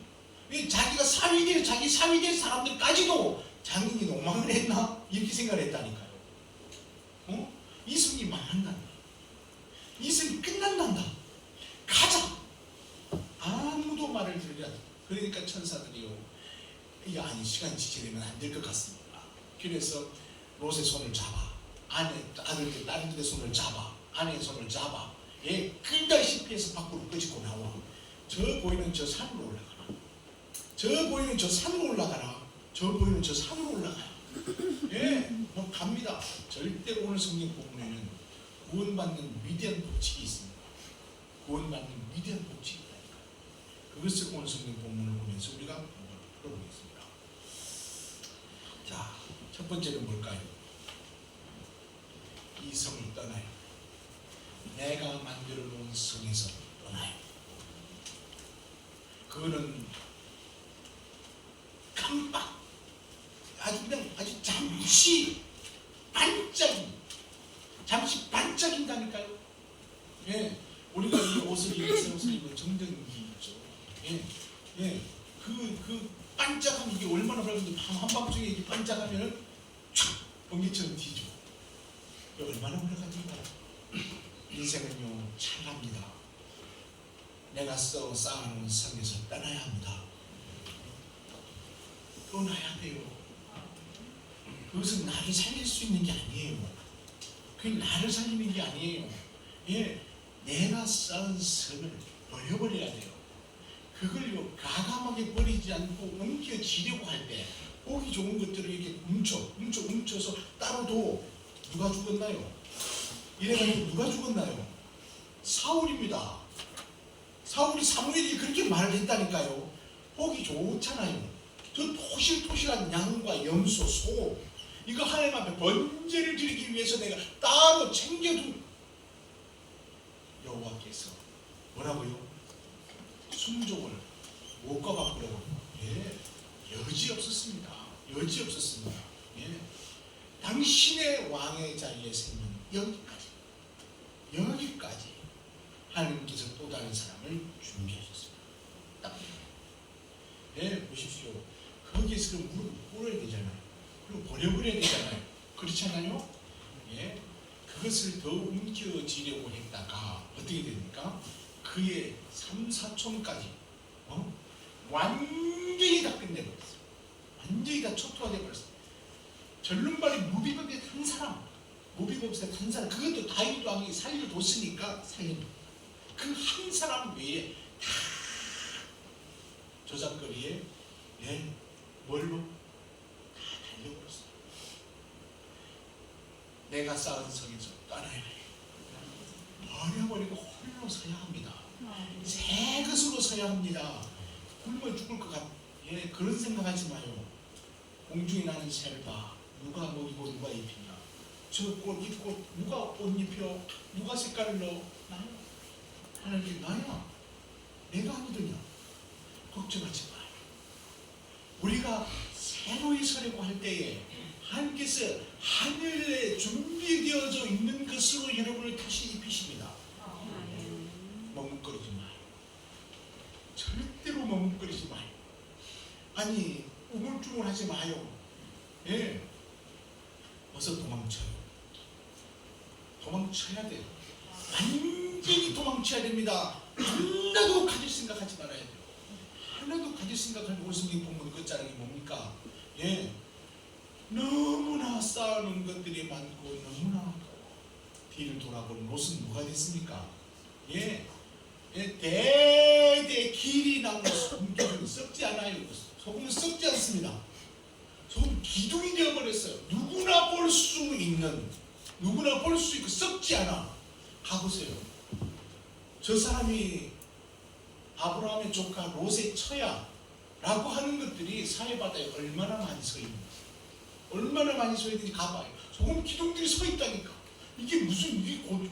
자기가 자기 사위될 사람들까지도 장인이 농망을 했나? 이렇게 생각을 했다니까요. 이승이 망한단다. 이승이 끝난단다. 가자. 아무도 말을 들으지 않다. 그러니까 천사들이요. 아니, 시간이 지체되면 안 될 것 같습니다. 그래서 롯의 손을 잡아. 아들들, 딸들의 손을 잡아. 아내의 손을 잡아. 예, 끝다시 피해서 밖으로 끄집고 나와. 저 보이는 저 산으로 올라가라. 저 보이는 저 산으로 올라가라. 저 보이는 저 산으로 올라가라. 예, 뭐 갑니다. 절대로 오늘 성경 본문에는 구원받는 위대한 법칙이 있습니다. 구원받는 위대한 법칙이 있다니까. 그것을 오늘 성경 본문을 보면서 우리가 풀어보겠습니다. 자, 첫 번째는 뭘까요? 이 성을 떠나요. 내가 만들어 놓은 성에서 떠나요. 그거는 깜빡, 아주 잠시 반짝인다니까요. 예, 우리가 이 옷을 입은 정전기죠. 예, 그 반짝함이 이게 얼마나 밝은데 한밤중에 이게 반짝하면은 촥 번개처럼 뒤죠. 얼마나 오래 갑니까? 인생은요 찰납니다. 내가 쌓아놓은 성에서 떠나야 합니다. 떠나야 돼요. 그것은 나를 살릴 수 있는 게 아니에요. 그게 나를 살리는 게 아니에요. 예, 내가 쌓은 성을 버려버려야 돼요. 그걸요 가감하게 버리지 않고 옮겨지려고 할 때 보기 좋은 것들을 이렇게 뭉쳐서 따로 둬. 누가 죽었나요? 이래가지고 누가 죽었나요? 사울입니다. 사울이 사무엘이 그렇게 말을 했다니까요. 보기 좋잖아요. 저 토실토실한 양과 염소, 소 이거 하나님 앞에 번제를 드리기 위해서 내가 따로 챙겨둔 여호와께서 뭐라고요? 순종을 못가 바꾸라고. 예, 여지 없었습니다. 예, 당신의 왕의 자리에 서면 여기까지 하나님께서 또 다른 사람을 준비하셨습니다. 딱. 예, 보십시오. 거기에서 그 무릎을 꿇어야 되잖아요. 그리고 버려버려야 되잖아요. 그렇지 않아요? 예, 그것을 더 옮겨지려고 했다가 어떻게 됩니까? 그의 3, 4촌까지 완전히 다 끝내버렸어요. 완전히 다 초토화되어버렸어요. 절름발이 무비범에 탄 사람, 무비범에 탄 사람, 그것도 다윗 왕이 살려뒀으니까 살립니다. 그 한 사람 외에 다 조작거리에 뭘로? 다 달려버렸어요. 내가 쌓은 성에서 떠나야 해. 버려버리고 홀로 서야 합니다. 새 것으로 서야 합니다. 굶어 죽을 것 같. 예, 그런 생각하지 마요. 공중에 나는 새를 봐. 누가 먹이고 누가 입히냐. 저 꽃, 이 꽃, 누가 꽃 입혀? 누가 색깔을 넣어? 나야. 하나님 나야. 내가 아니더냐. 걱정하지 마요. 우리가 새로이 서려고 할 때에 하나님께서 하늘에 준비되어져 있는 것으로 여러분을 다시 입히십니다. 머뭇거리지 마요. 절대로 머뭇거리지 마요. 아니 우물쭈물하지 마요. 예, 어서 도망쳐요. 도망쳐야 돼요. 완전히 도망쳐야 됩니다. 하나도 가질 생각하지 말아야 돼요. 하나도 가질 생각하는 오승님 본문 끝자락이 뭡니까? 예, 너무나 쌓아놓은 것들이 많고 너무나 아까워. 뒤를 돌아보는 롯은 뭐가 됐습니까? 예, 대대 길이 나고 소금기둥이 썩지 않아요. 소금은 썩지 않습니다. 소금 기둥이 되어버렸어요. 누구나 볼 수 있고 썩지 않아. 가보세요. 저 사람이 아브라함의 조카 롯의 처야 라고 하는 것들이 사해바다에 얼마나 많이 서 있는지, 얼마나 많이 서 있는지 가봐요. 소금 기둥들이 서 있다니까. 이게 무슨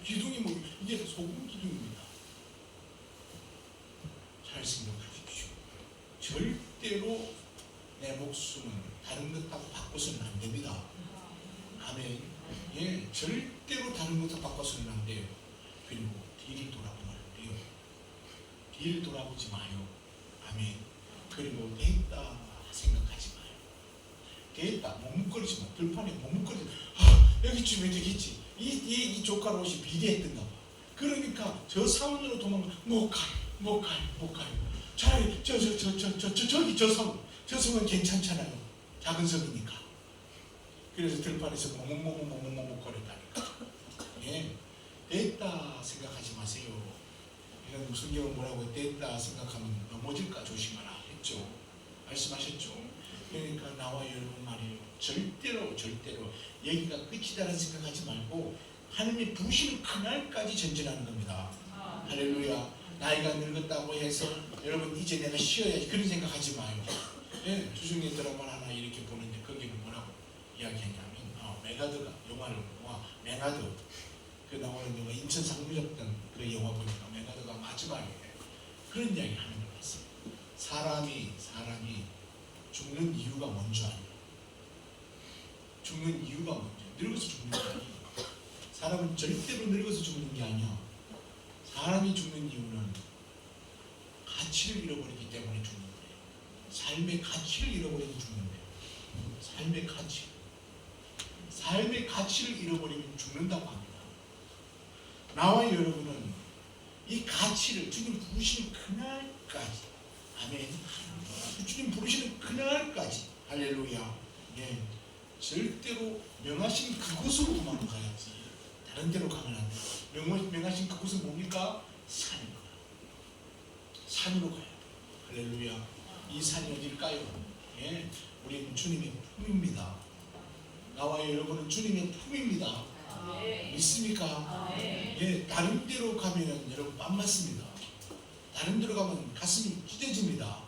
기둥이 뭐 이게 소금 기둥입니다. 잘 생각하십시오. 절대로 내 목숨은 다른 것하고 바꿔서는 안 됩니다. 아멘. 예, 절대로 다른 것하고 바꿔서는 안 돼요. 그리고 뒤를 돌아보면 안 돼요. 뒤를 돌아보지 마요. 아멘. 그리고 됐다 생각하지 마요. 됐다 머뭇거리지 마. 들판에 머뭇거리지 마. 여기쯤에 되겠지. 이 조카 롯이 비대했던가 봐. 그러니까 저 사원으로 도망가. 못 가요. 차라리 저기 저 성은 괜찮잖아요. 작은 성이니까. 그래서 들판에서 머뭇거렸다니까. 예, 됐다 생각하지 마세요. 이런 성경은 뭐라고 됐다 생각하면 넘어질까 조심하라 했죠. 말씀하셨죠. 그러니까 나와 여러분 말이에요. 절대로 여기가 끝이다라는 생각하지 말고 하나님이 부르시는 그날까지 전진하는 겁니다. 할렐루야. 나이가 늙었다고 해서 여러분 이제 내가 쉬어야지 그런 생각하지 마요. 예, 주중에 드라마 하나 이렇게 보는데 거기는 뭐라고 이야기하냐면 메가드가 영화 메가드 그 나오는 영화 인천 상무역던 그 영화 보니까 메가드가 마지막에 그런 이야기 하는 걸 봤어요. 사람이 죽는 이유가 뭔지 아니에요. 죽는 이유가 뭔지. 늙어서 죽는 게 아니에요. 사람은 절대로 늙어서 죽는 게 아니야. 사람이 죽는 이유는 가치를 잃어버리기 때문에 죽는 거예요. 삶의 가치를 잃어버리면 죽는 거예요. 삶의 가치를 잃어버리면 죽는다고 합니다. 나와 여러분은 이 가치를 주님 부르시는 그날까지, 아멘. 주님 부르시는 그날까지, 할렐루야. 예, 절대로 명하신 그곳으로 도망가야지 다른 데로 가면 안 돼요. 명하신 그곳은 뭡니까? 산으로 가요. 할렐루야. 이 산이 어딜까요? 예, 우리는 주님의 품입니다. 나와 여러분은 주님의 품입니다. 믿습니까? 예, 다른 데로 가면은 여러분 안 맞습니다. 다른 데로 가면 가슴이 찢어집니다.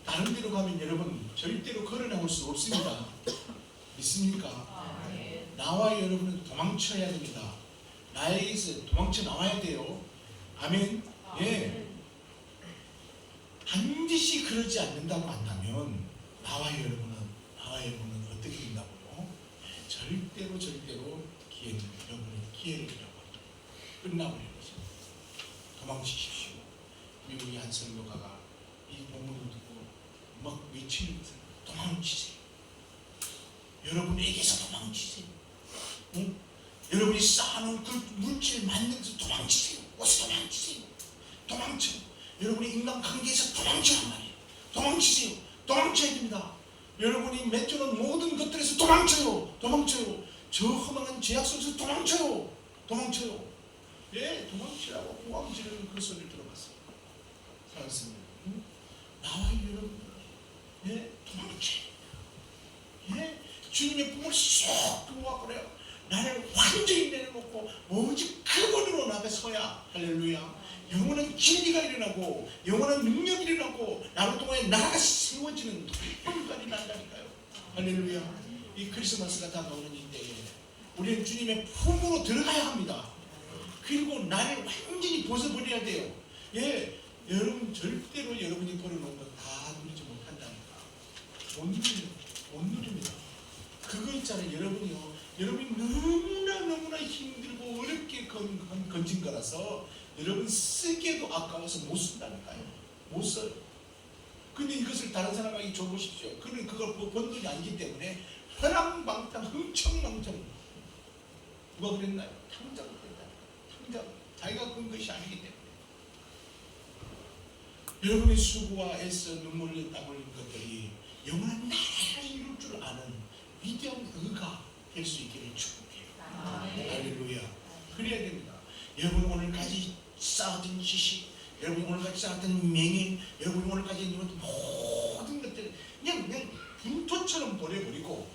다른 데로 가면 여러분 절대로 걸어 나올 수 없습니다. 믿습니까? 나와 여러분은 도망쳐야 됩니다. 나에게서 도망쳐 나와야 돼요. 아멘. 예. 반드시 그러지 않는다고 한다면 나와 여러분은 어떻게 된다고요? 절대로 여러분의 기회를 잃어버려 끝나버리는 것입니다. 도망치십시오. 미국의 한 선교가가 이 본문을 듣고 막 외치는 것은 도망치세요. 여러분에게서 도망치세요. 응? 여러분이 쌓아놓은 그 물질 만들어서 도망치세요. 어서 도망치세요. 도망쳐. 여러분이 인간관계에서 도망치란 말이에요. 도망치세요. 도망쳐야 됩니다. 여러분이 맺혀놓은 모든 것들에서 도망쳐요. 저 허망한 죄악 속에서 도망쳐요. 예, 도망치라고 우왕 지르는 그 소리를 들어봤어요. 살았습니다. 응? 나와 여러분, 예, 도망쳐요. 예, 주님의 품을 쏙 들어와 그래요. 나를 완전히 내려놓고 오직 그분으로 나가 서야 할렐루야. 영원한 진리가 일어나고 영원한 능력이 일어나고 나로 통해 나라가 세워지는 돌판이 난다니까요. 할렐루야. 이 크리스마스가 다가오는 이때에 우리는 주님의 품으로 들어가야 합니다. 그리고 나를 완전히 벗어버려야 돼요. 예, 여러분 절대로 여러분이 버려놓은 거 다 누리지 못한다니까. 못 누립니다. 그거 있잖아요. 여러분이 너무나 힘들고 어렵게 건진 거라서 여러분 쓰기에도 아까워서 못 쓴다니까요. 못 써요. 근데 이것을 다른 사람에게 줘보십시오. 그는 그걸 번 돈이 아니기 때문에 허랑방탕 흥청망청. 누가 그랬나요? 탕자가 그랬다. 자기가 건 것이 아니기 때문에. 여러분의 수고와 애써 눈물 흘려 땀 흘린 것들이 영원한 나라를 이룰 줄 아는 위대한 의가 될 수 있기를 축복해요. 할렐루야. 그래야 됩니다. 여러분 오늘까지 쌓았던 지식, 여러분 오늘까지 쌓았던 명예, 여러분 오늘까지 이룬 모든 것들 그냥 분토처럼 버려버리고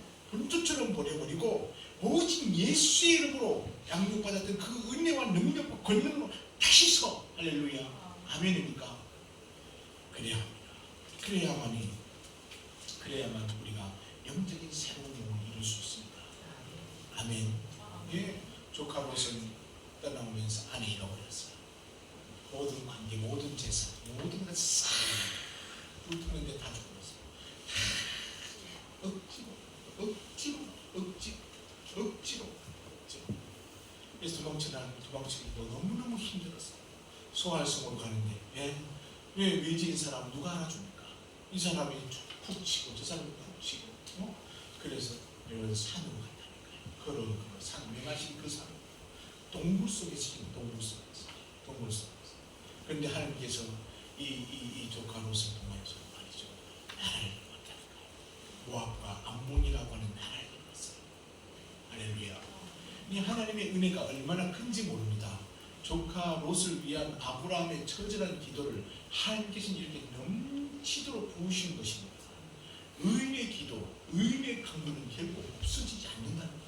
오직 예수의 이름으로 양육받았던 그 은혜와 능력과 권능으로 다시 서. 할렐루야. 아멘입니까? 그래야 합니다. 그래야만 우리가 영적인 새로운 영을 이룰 수 있습니다. 아멘. 예, 조카 롯은 떠나오면서 아내 잃어버렸어요. 모든 관계, 모든 재산, 모든 것을 싹 불타는데 다 죽었어요. 억지로. 그래서 도망치기도 너무너무 힘들었어요. 소활성으로 가는데 왜 외지인 사람 누가 알아줍니까? 이 사람이 푹 치고 저 사람이 푹 치고 그래서 여러분 산으로 간다니까요. 걸어 산 명하신 그 산 동굴 속에서 그런데 하나님께서 이 조카 롯을 통해서 말이죠. 나라를 이뤘다니까요. 모압과 암몬이라고 하는 나라를 이뤘어요. 할렐루야. 이 하나님의 은혜가 얼마나 큰지 모릅니다. 조카 롯을 위한 아브라함의 처절한 기도를 하나님께서는 이렇게 넘치도록 부으신 것입니다. 의인의 기도, 의인의 강도는 결코 없어지지 않는다는 거예요.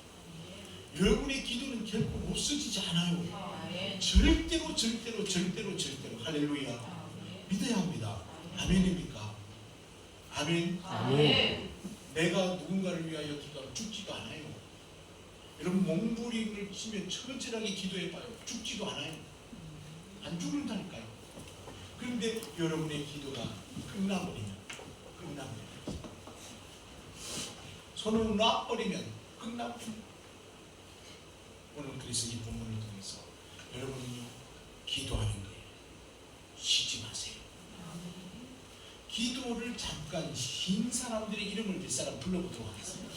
여러분의 기도는 결코 없어지지 않아요. 절대로 할렐루야. 믿어야 합니다. 아멘입니까? 아멘. 내가 누군가를 위하여 기도하면 죽지도 않아요. 여러분 몸부림을 치며 처절하게 기도해봐요. 죽지도 않아요. 안 죽는다니까요. 그런데 여러분의 기도가 끝나버리면 손을 놔버리면 끝나버립니다. 오늘 그래서 이 본문을 통해서 여러분은요 기도하는 게 쉬지 마세요. 기도를 잠깐 쉰 사람들의 이름을 몇 사람 불러보도록 하겠습니다.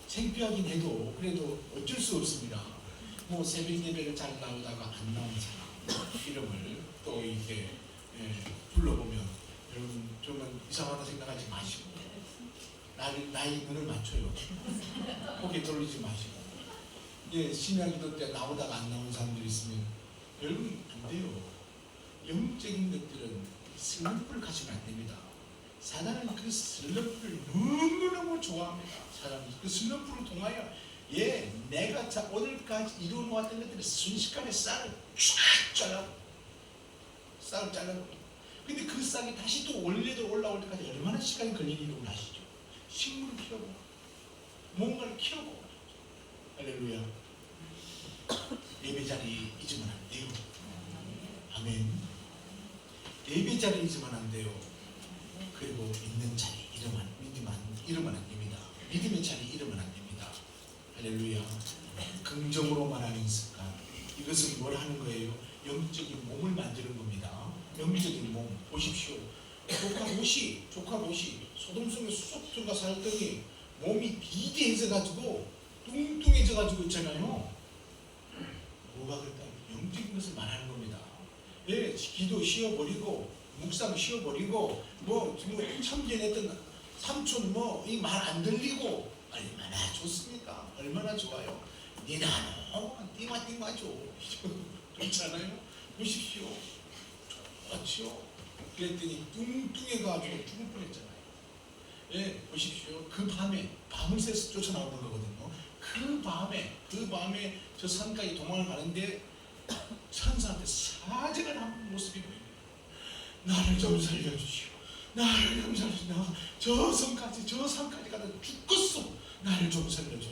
창피하긴 해도 그래도 어쩔 수 없습니다. 뭐 새벽 예배를 잘 나오다가 안 나온 사람 이름을 또 이렇게 불러보면 여러분 정말 이상하다 생각하지 마시고 나의 눈을 맞춰요. 고개 돌리지 마시고 신앙기도 때 나오다가 안 나온 사람들 있으면 여러분 안 돼요. 영적인 것들은 슬럼프를 가지면 안 됩니다. 사단은 그 슬럼프를 너무너무 좋아합니다. 사단은 그 슬럼프를 통하여 내가 오늘까지 이루어놓았던 것들을 순식간에 싹을 쫙 잘라고 싹을 잘라고. 근데 그 싹이 다시 또 원래대로 올라올 때까지 얼마나 시간이 걸리는지 아시죠? 식물을 키우고 뭔가를 키우고. 할렐루야. 예배 자리 잊으면 안 돼요. 아멘. 예배 자리 잊으면 안 돼요. 그리고 믿는 자리 잃으면 안 됩니다. 믿음의 자리 잃으면 안 됩니다. 할렐루야. 긍정으로 말하는 습관. 이것은 뭘 하는 거예요? 영적인 몸을 만드는 겁니다. 영적인 몸. 보십시오. 조카 옷이 소돔 속에 쏙 들어가 살더니 몸이 비대해져 가지고 뚱뚱해져 가지고 있잖아요. 뭐가 그럴까? 영적인 것을 말하는 겁니다. 기도 쉬어버리고 묵상 쉬어버리고 참견했던 삼촌 이 말 안 들리고 얼마나 좋습니까? 얼마나 좋아요. 니나노 띵마띵마죠. 그렇잖아요. 보십시오. 좋죠. 그랬더니 뚱뚱해가지고 죽을 뻔했잖아요. 보십시오. 그 밤에 밤을 새서 쫓아나오는 거거든요. 그 밤에 저 산까지 도망을 가는데 천사한테 사정을 한 모습이 보여요. 나를 좀 살려주시오. 나를 좀 살려주시오. 저 산까지 가다 죽겠어. 나를 좀 살려줘.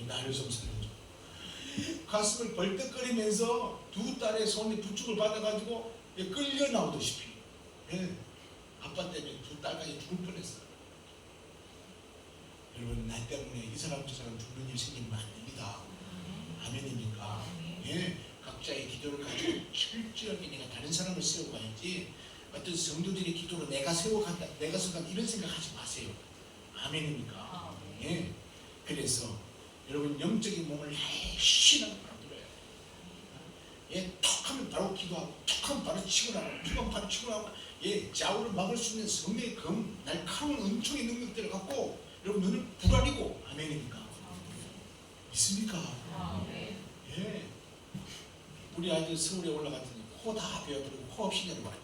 가슴을 벌떡거리면서 두 딸의 손에 부축을 받아가지고 끌려 나오듯이 아빠 때문에 두 딸까지 죽을 뻔했어요. 여러분, 나 때문에 이 사람 저 사람 죽는 일 생기면 안 됩니다. 아멘입니까? 각자의 기도를 가지고 철저하게 내가 다른 사람을 세워가야지 어떤 성도들의 기도로 내가 세워간다 이런 생각하지 마세요. 아멘입니까? 그래서 여러분, 영적인 몸을 신앙으로 만들어요. 톡 하면 바로 기도하고 톡 하면 바로 치고 나가고 톡 하면 바로 치고 나가고 좌우를 막을 수 있는 성령의 날카로운 은총의 능력들을 갖고 여러분 눈을 불아리고. 아멘입니까? 믿습니까? 우리 아이들 서울에 올라갔더니 코 다 베어버리고 코 없이 내려와요.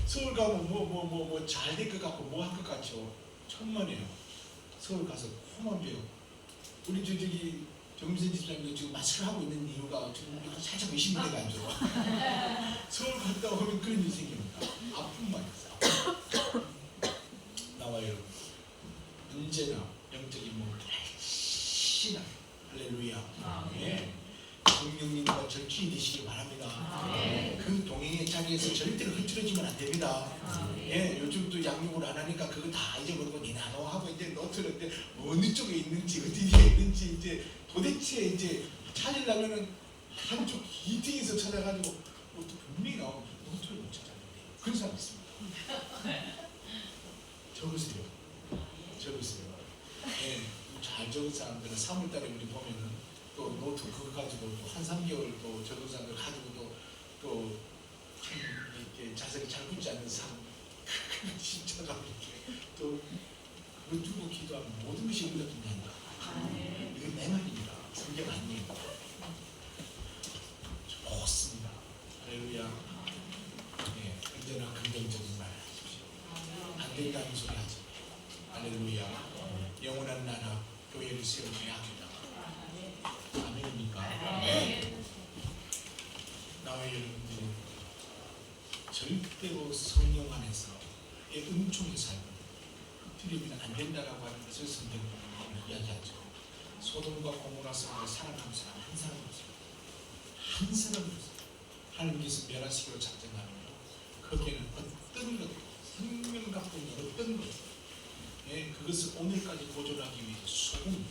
서울 가면 잘 될 것 같고 뭐 할 것 같죠? 천만에요. 서울 가서 코만 베어. 우리 저기 정민선 집사님도 지금 마스크를 하고 있는 이유가 지금 살짝 의심이 돼가지고 서울 갔다 오면 그런 일이 생깁니다. 아픔만 있어. 나와요. 언제나 영적인 몸을 신앙. 할렐루야. 성령님과 절친이 되시기 바랍니다. 그 동행의 자리에서 절대로 흐트러지면 안 됩니다. 요즘도 양육을 안 하니까 그거 다 잊어버리고 니나노 하고 이제 노트를 어느 쪽에 있는지 어디에 있는지 이제 도대체 이제 찾으려면은 한쪽 기팅에서 찾아가지고 또 분명히 나오면 노트를 못 찾았는데 그런 사람 있습니다. 적으세요. 잘 적은 사람들은 3월달에 우리 보면은 또 노트 그거 가지고 또 한 3개월 또 적은 사람들 가지고 또 이렇게 자세히 잘 붙지 않는 사람 진짜 이렇게 또 그거 두고 기도하면 모든 것이 응답된다. 이건 내 말입니다. 성경 아니에요. 좋습니다. 할렐루야. 언제나 긍정적인 말 하십시오. 안 된다는 소리 하지. 할렐루야. 영원한 나라 교회를 세워야 합니다. 아멘입니까? 나와 여러분들이 절대로 성령 안에서 은총의 삶을 드리면 안 된다라고 하는 것을 성경은 이야기하죠. 소돔과 고모라 성을 살아남은 사람 한 사람 없어요. 하나님께서 멸하시기로 작정하며 거기에는 어떤 것, 생명 갖고 있는 어떤 것, 그것을 오늘까지 보존하기 위해 소금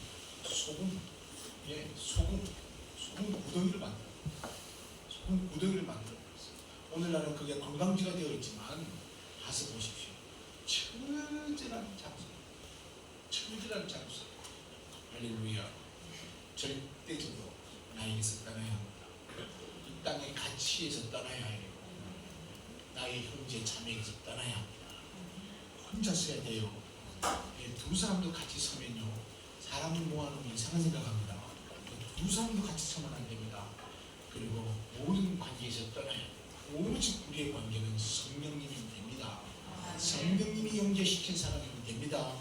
구덩이를 만들어. 오늘날은 그게 관광지가 되어 있지만 가서 보십시오. 처절한 장소. 할렐루야. 절대적으로 나에게서 떠나야 합니다. 이 땅의 가치에서 떠나야 해요. 나의 형제 자매에게서 떠나야 합니다. 혼자 서야 돼요. 두 사람도 같이 서면요, 사람을 모아놓으면 이상한 생각합니다. 두 사람도 같이 서면 안 됩니다. 그리고 모든 관계에서 떠나야 돼요. 오직 우리의 관계는 성령님이면 됩니다. 성령님이 용제시킨 사람이면 됩니다.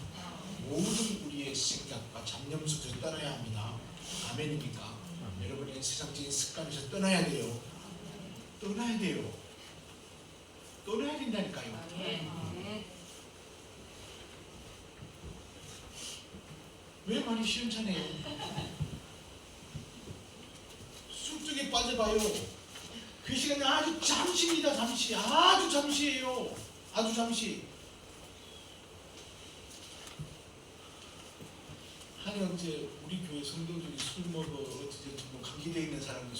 모든 우리의 생각과 잡념수에서 떠나야 합니다. 아멘입니까? 여러분의 세상적인 습관에서 떠나야 돼요. 떠나야 돼요. 떠나야 된다니까요. 왜 많이 시원찮아요? 숲속에 빠져봐요. 그 시간이 아주 잠시입니다. 잠시. 아주 잠시예요. 아주 잠시. 한 언제 우리 교회 성도들이 술 먹어 어찌든 뭐 감기되어 있는 사람들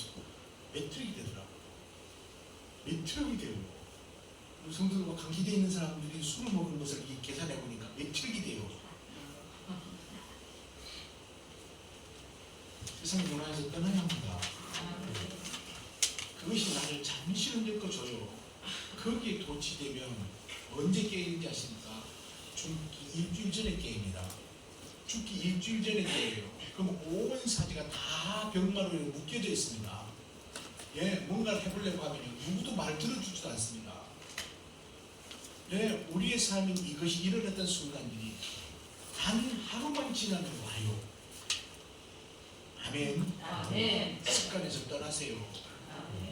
몇 트럭이 되더라고. 몇 트럭이 돼요. 우리 성도들과 감기되어 있는 사람들이 술을 먹은 것을 계산해 보니까 몇 트럭이 돼요. 세상 문화에서 떠나야 합니다. 그것이 나를 잠시는 늙어줘요. 거기에 도취되면 언제 깨는지 아십니까? 죽기 일주일 전에 깨입니다. 죽기 일주일 전에 깨요. 그럼 온 사지가 다 벽마루에 묶여져 있습니다. 예, 뭔가를 해보려고 하면 누구도 말 들어주지도 않습니다. 예, 우리의 삶인 이것이 일어났던 순간들이 단 하루만 지나면 와요. 아멘. 아멘. 습관에서 떠나세요.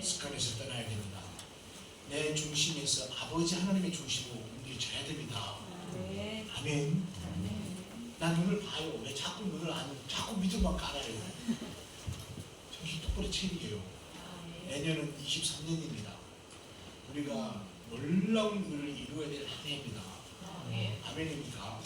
습관에서 떠나야 됩니다. 내 중심에서 아버지 하나님의 중심으로 움직여져야 됩니다. 아멘. 난 눈을 봐요. 왜 자꾸 눈을 안, 자꾸 믿음만 깔아요. 정신 똑바로 차리게요. 내년은 23년입니다. 우리가 놀라운 일을 이루어야 될 한 해입니다. 아멘입니까?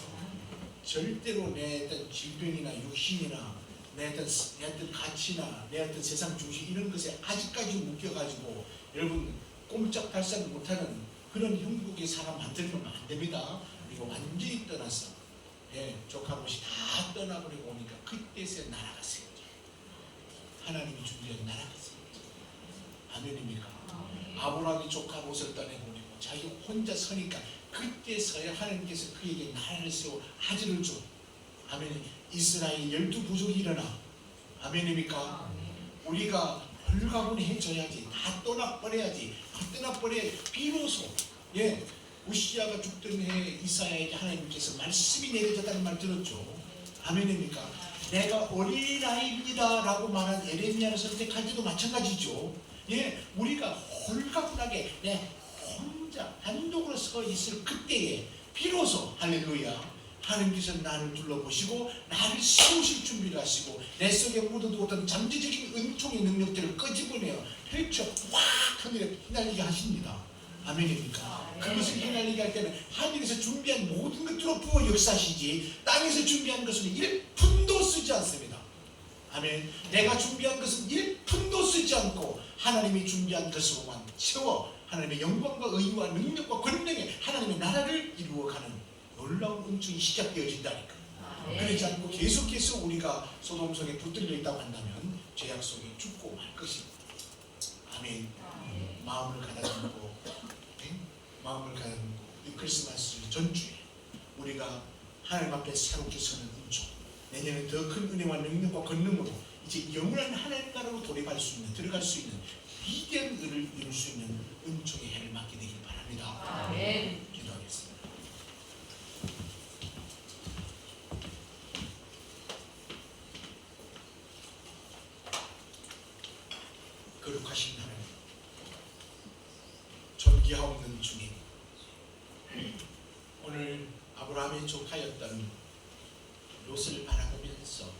절대로 내 어떤 질병이나 육신이나 내 어떤 가치나 내 어떤 세상 중심 이런 것에 아직까지 묶여가지고 여러분 꼼짝달싹 못하는 그런 형국의 사람 만들면 안 됩니다. 이거 완전히 떠났어. 예, 조카롯이 다 떠나버리고 오니까 그때서야 날아갔어요. 하나님이 준비한 날아갔어요. 아멘입니까? 아브라함이 조카롯을 떠내보내고 자기 혼자 서니까 그때서야 하나님께서 그에게 나라를 세워 아들을 줘. 아멘. 이스라엘 12부족이 일어나. 아멘입니까? 우리가 홀가분해져야지. 다 떠나버려야지. 다 떠나버려야지. 비로소 예, 우시아가 죽던 해에 이사야에게 하나님께서 말씀이 내려졌다는 말 들었죠. 아멘입니까? 내가 어린아이입니다 라고 말한 에레미야를 선택할 때도 마찬가지죠. 예, 우리가 홀가분하게 내 혼자 단독으로 서 있을 그때에 비로소 할렐루야 하나님께서 나를 둘러보시고 나를 세우실 준비를 하시고 내 속에 묻어두었던 잠재적인 은총의 능력들을 끄집어내어 펼쳐 확 하늘에 휘날리게 하십니다. 아멘입니까? 그것을 휘날리게 할 때는 하늘에서 준비한 모든 것들로 부어 역사시지 땅에서 준비한 것은 1푼도 쓰지 않습니다. 아멘. 내가 준비한 것은 1푼도 쓰지 않고 하나님이 준비한 것으로만 채워 하나님의 영광과 의와 능력과 권능에 하나님의 나라를 이루어가는 놀라운 은총이 시작되어진다니까. 그렇지 않고 계속해서 우리가 소돔성에 붙들려 있다고 한다면 죄악 속에 죽고 말 것입니다. 아멘. 마음을 가다듬고 마음을 가다듬고 이 크리스마스 전주에 우리가 하나님 앞에 새롭게 서는 은총, 내년에 더 큰 은혜와 능력과 권능으로 이제 영원한 하나님 나라로 돌입할 수 있는, 들어갈 수 있는 위대한 은을 이룰 수 있는 은총의 해를 맞게 되길 바랍니다. 아멘. 기도하겠습니다. 거룩하신 하나님, 존귀하옵는 주님, 오늘 아브라함의 조카였던 롯을 바라보면서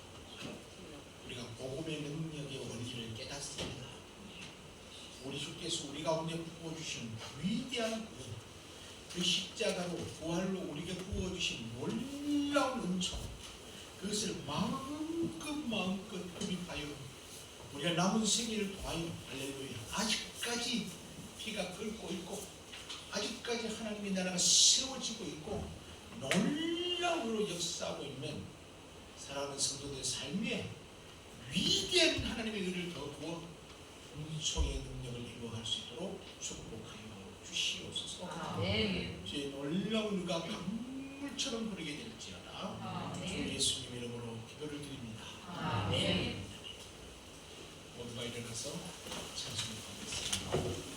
우리가 복음의 능력의 원리를 깨닫습니다. 우리 주께서 우리 가운데 부어주신 위대한 은, 그 십자가로 부활로 우리에게 부어주신 놀라운 은총, 그것을 마음껏 흡입하여 우리가 남은 생애를 통하여 할렐루야 아직까지 피가 끓고 있고 아직까지 하나님의 나라가 세워지고 있고 놀라움으로 역사하고 있는 사랑하는 성도들의 삶에 위대한 하나님의 은혜를 더 부어 은총의 능력을 이루어갈 수 있도록 축복하여 주시옵소서. 아멘. 주의 놀라운 은혜가 강물처럼 흐르게 될지어다. 주 예수님 이름으로 기도를 드립니다. 아멘. 모두가 일어나서 찬송을 하겠습니다.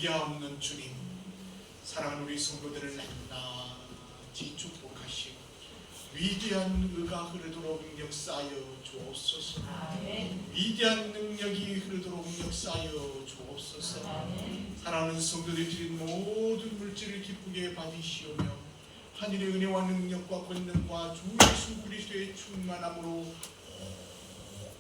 한계 없는 주님, 사랑하는 우리 성도들을 낱낱이 축복하시고 위대한 의가 흐르도록 역사하여 주옵소서. 위대한 능력이 흐르도록 역사하여 주옵소서. 사랑하는 성도들이 드린 모든 물질을 기쁘게 받으시오며 하늘의 은혜와 능력과 권능과 주 예수 그리스도의 충만함으로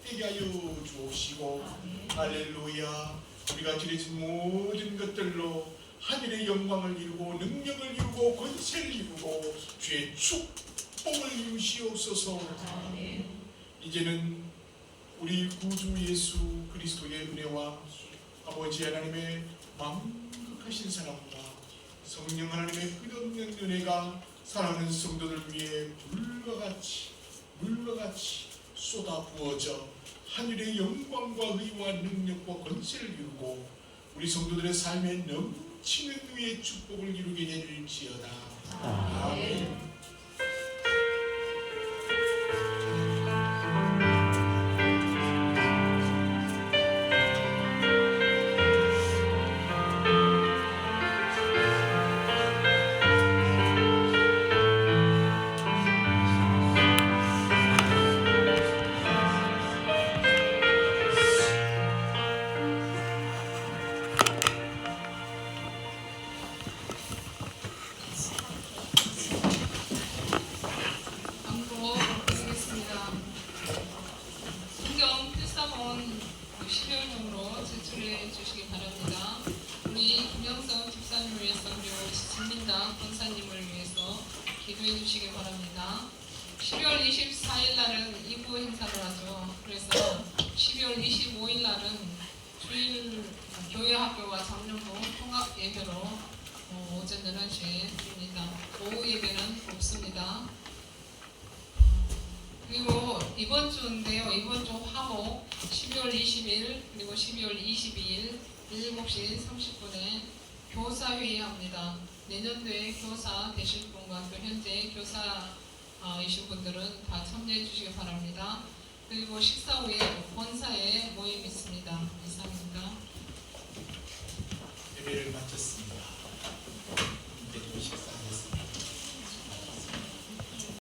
되게 하여 주옵시고 할렐루야. 우리가 드려진 모든 것들로 하늘의 영광을 이루고 능력을 이루고 권세를 이루고 주의 축복을 이루시옵소서. 이제는 우리 구주 예수 그리스도의 은혜와 아버지 하나님의 완벽하신 사랑과 성령 하나님의 끝없는 은혜가 사랑하는 성도들 위해 물과 같이 쏟아 부어져 하늘의 영광과 의와 능력과 권세를 이루고 우리 성도들의 삶에 넘치는 의의 축복을 이루게 될지어다. 아멘. 성경 필사본 12월용으로 제출해 주시기 바랍니다. 우리 김영선 집사님을 위해서 그리고 진민당 권사님을 위해서 기도해 주시기 바랍니다. 12월 24일 날은 2부 행사를 하죠. 그래서 12월 25일 날은 주일 교회 학교와 장년부 통합 예배로 오전 11시에 드립니다. 오후 예배는 없습니다. 그리고 이번 주인데요. 이번 주 화목 12월 20일 그리고 12월 22일 7시 30분에 교사회의합니다. 내년도에 교사 되실 분과 또 현재 교사이신 분들은 다 참여해 주시기 바랍니다. 그리고 식사 후에 본사에 모임 있습니다. 이상입니다.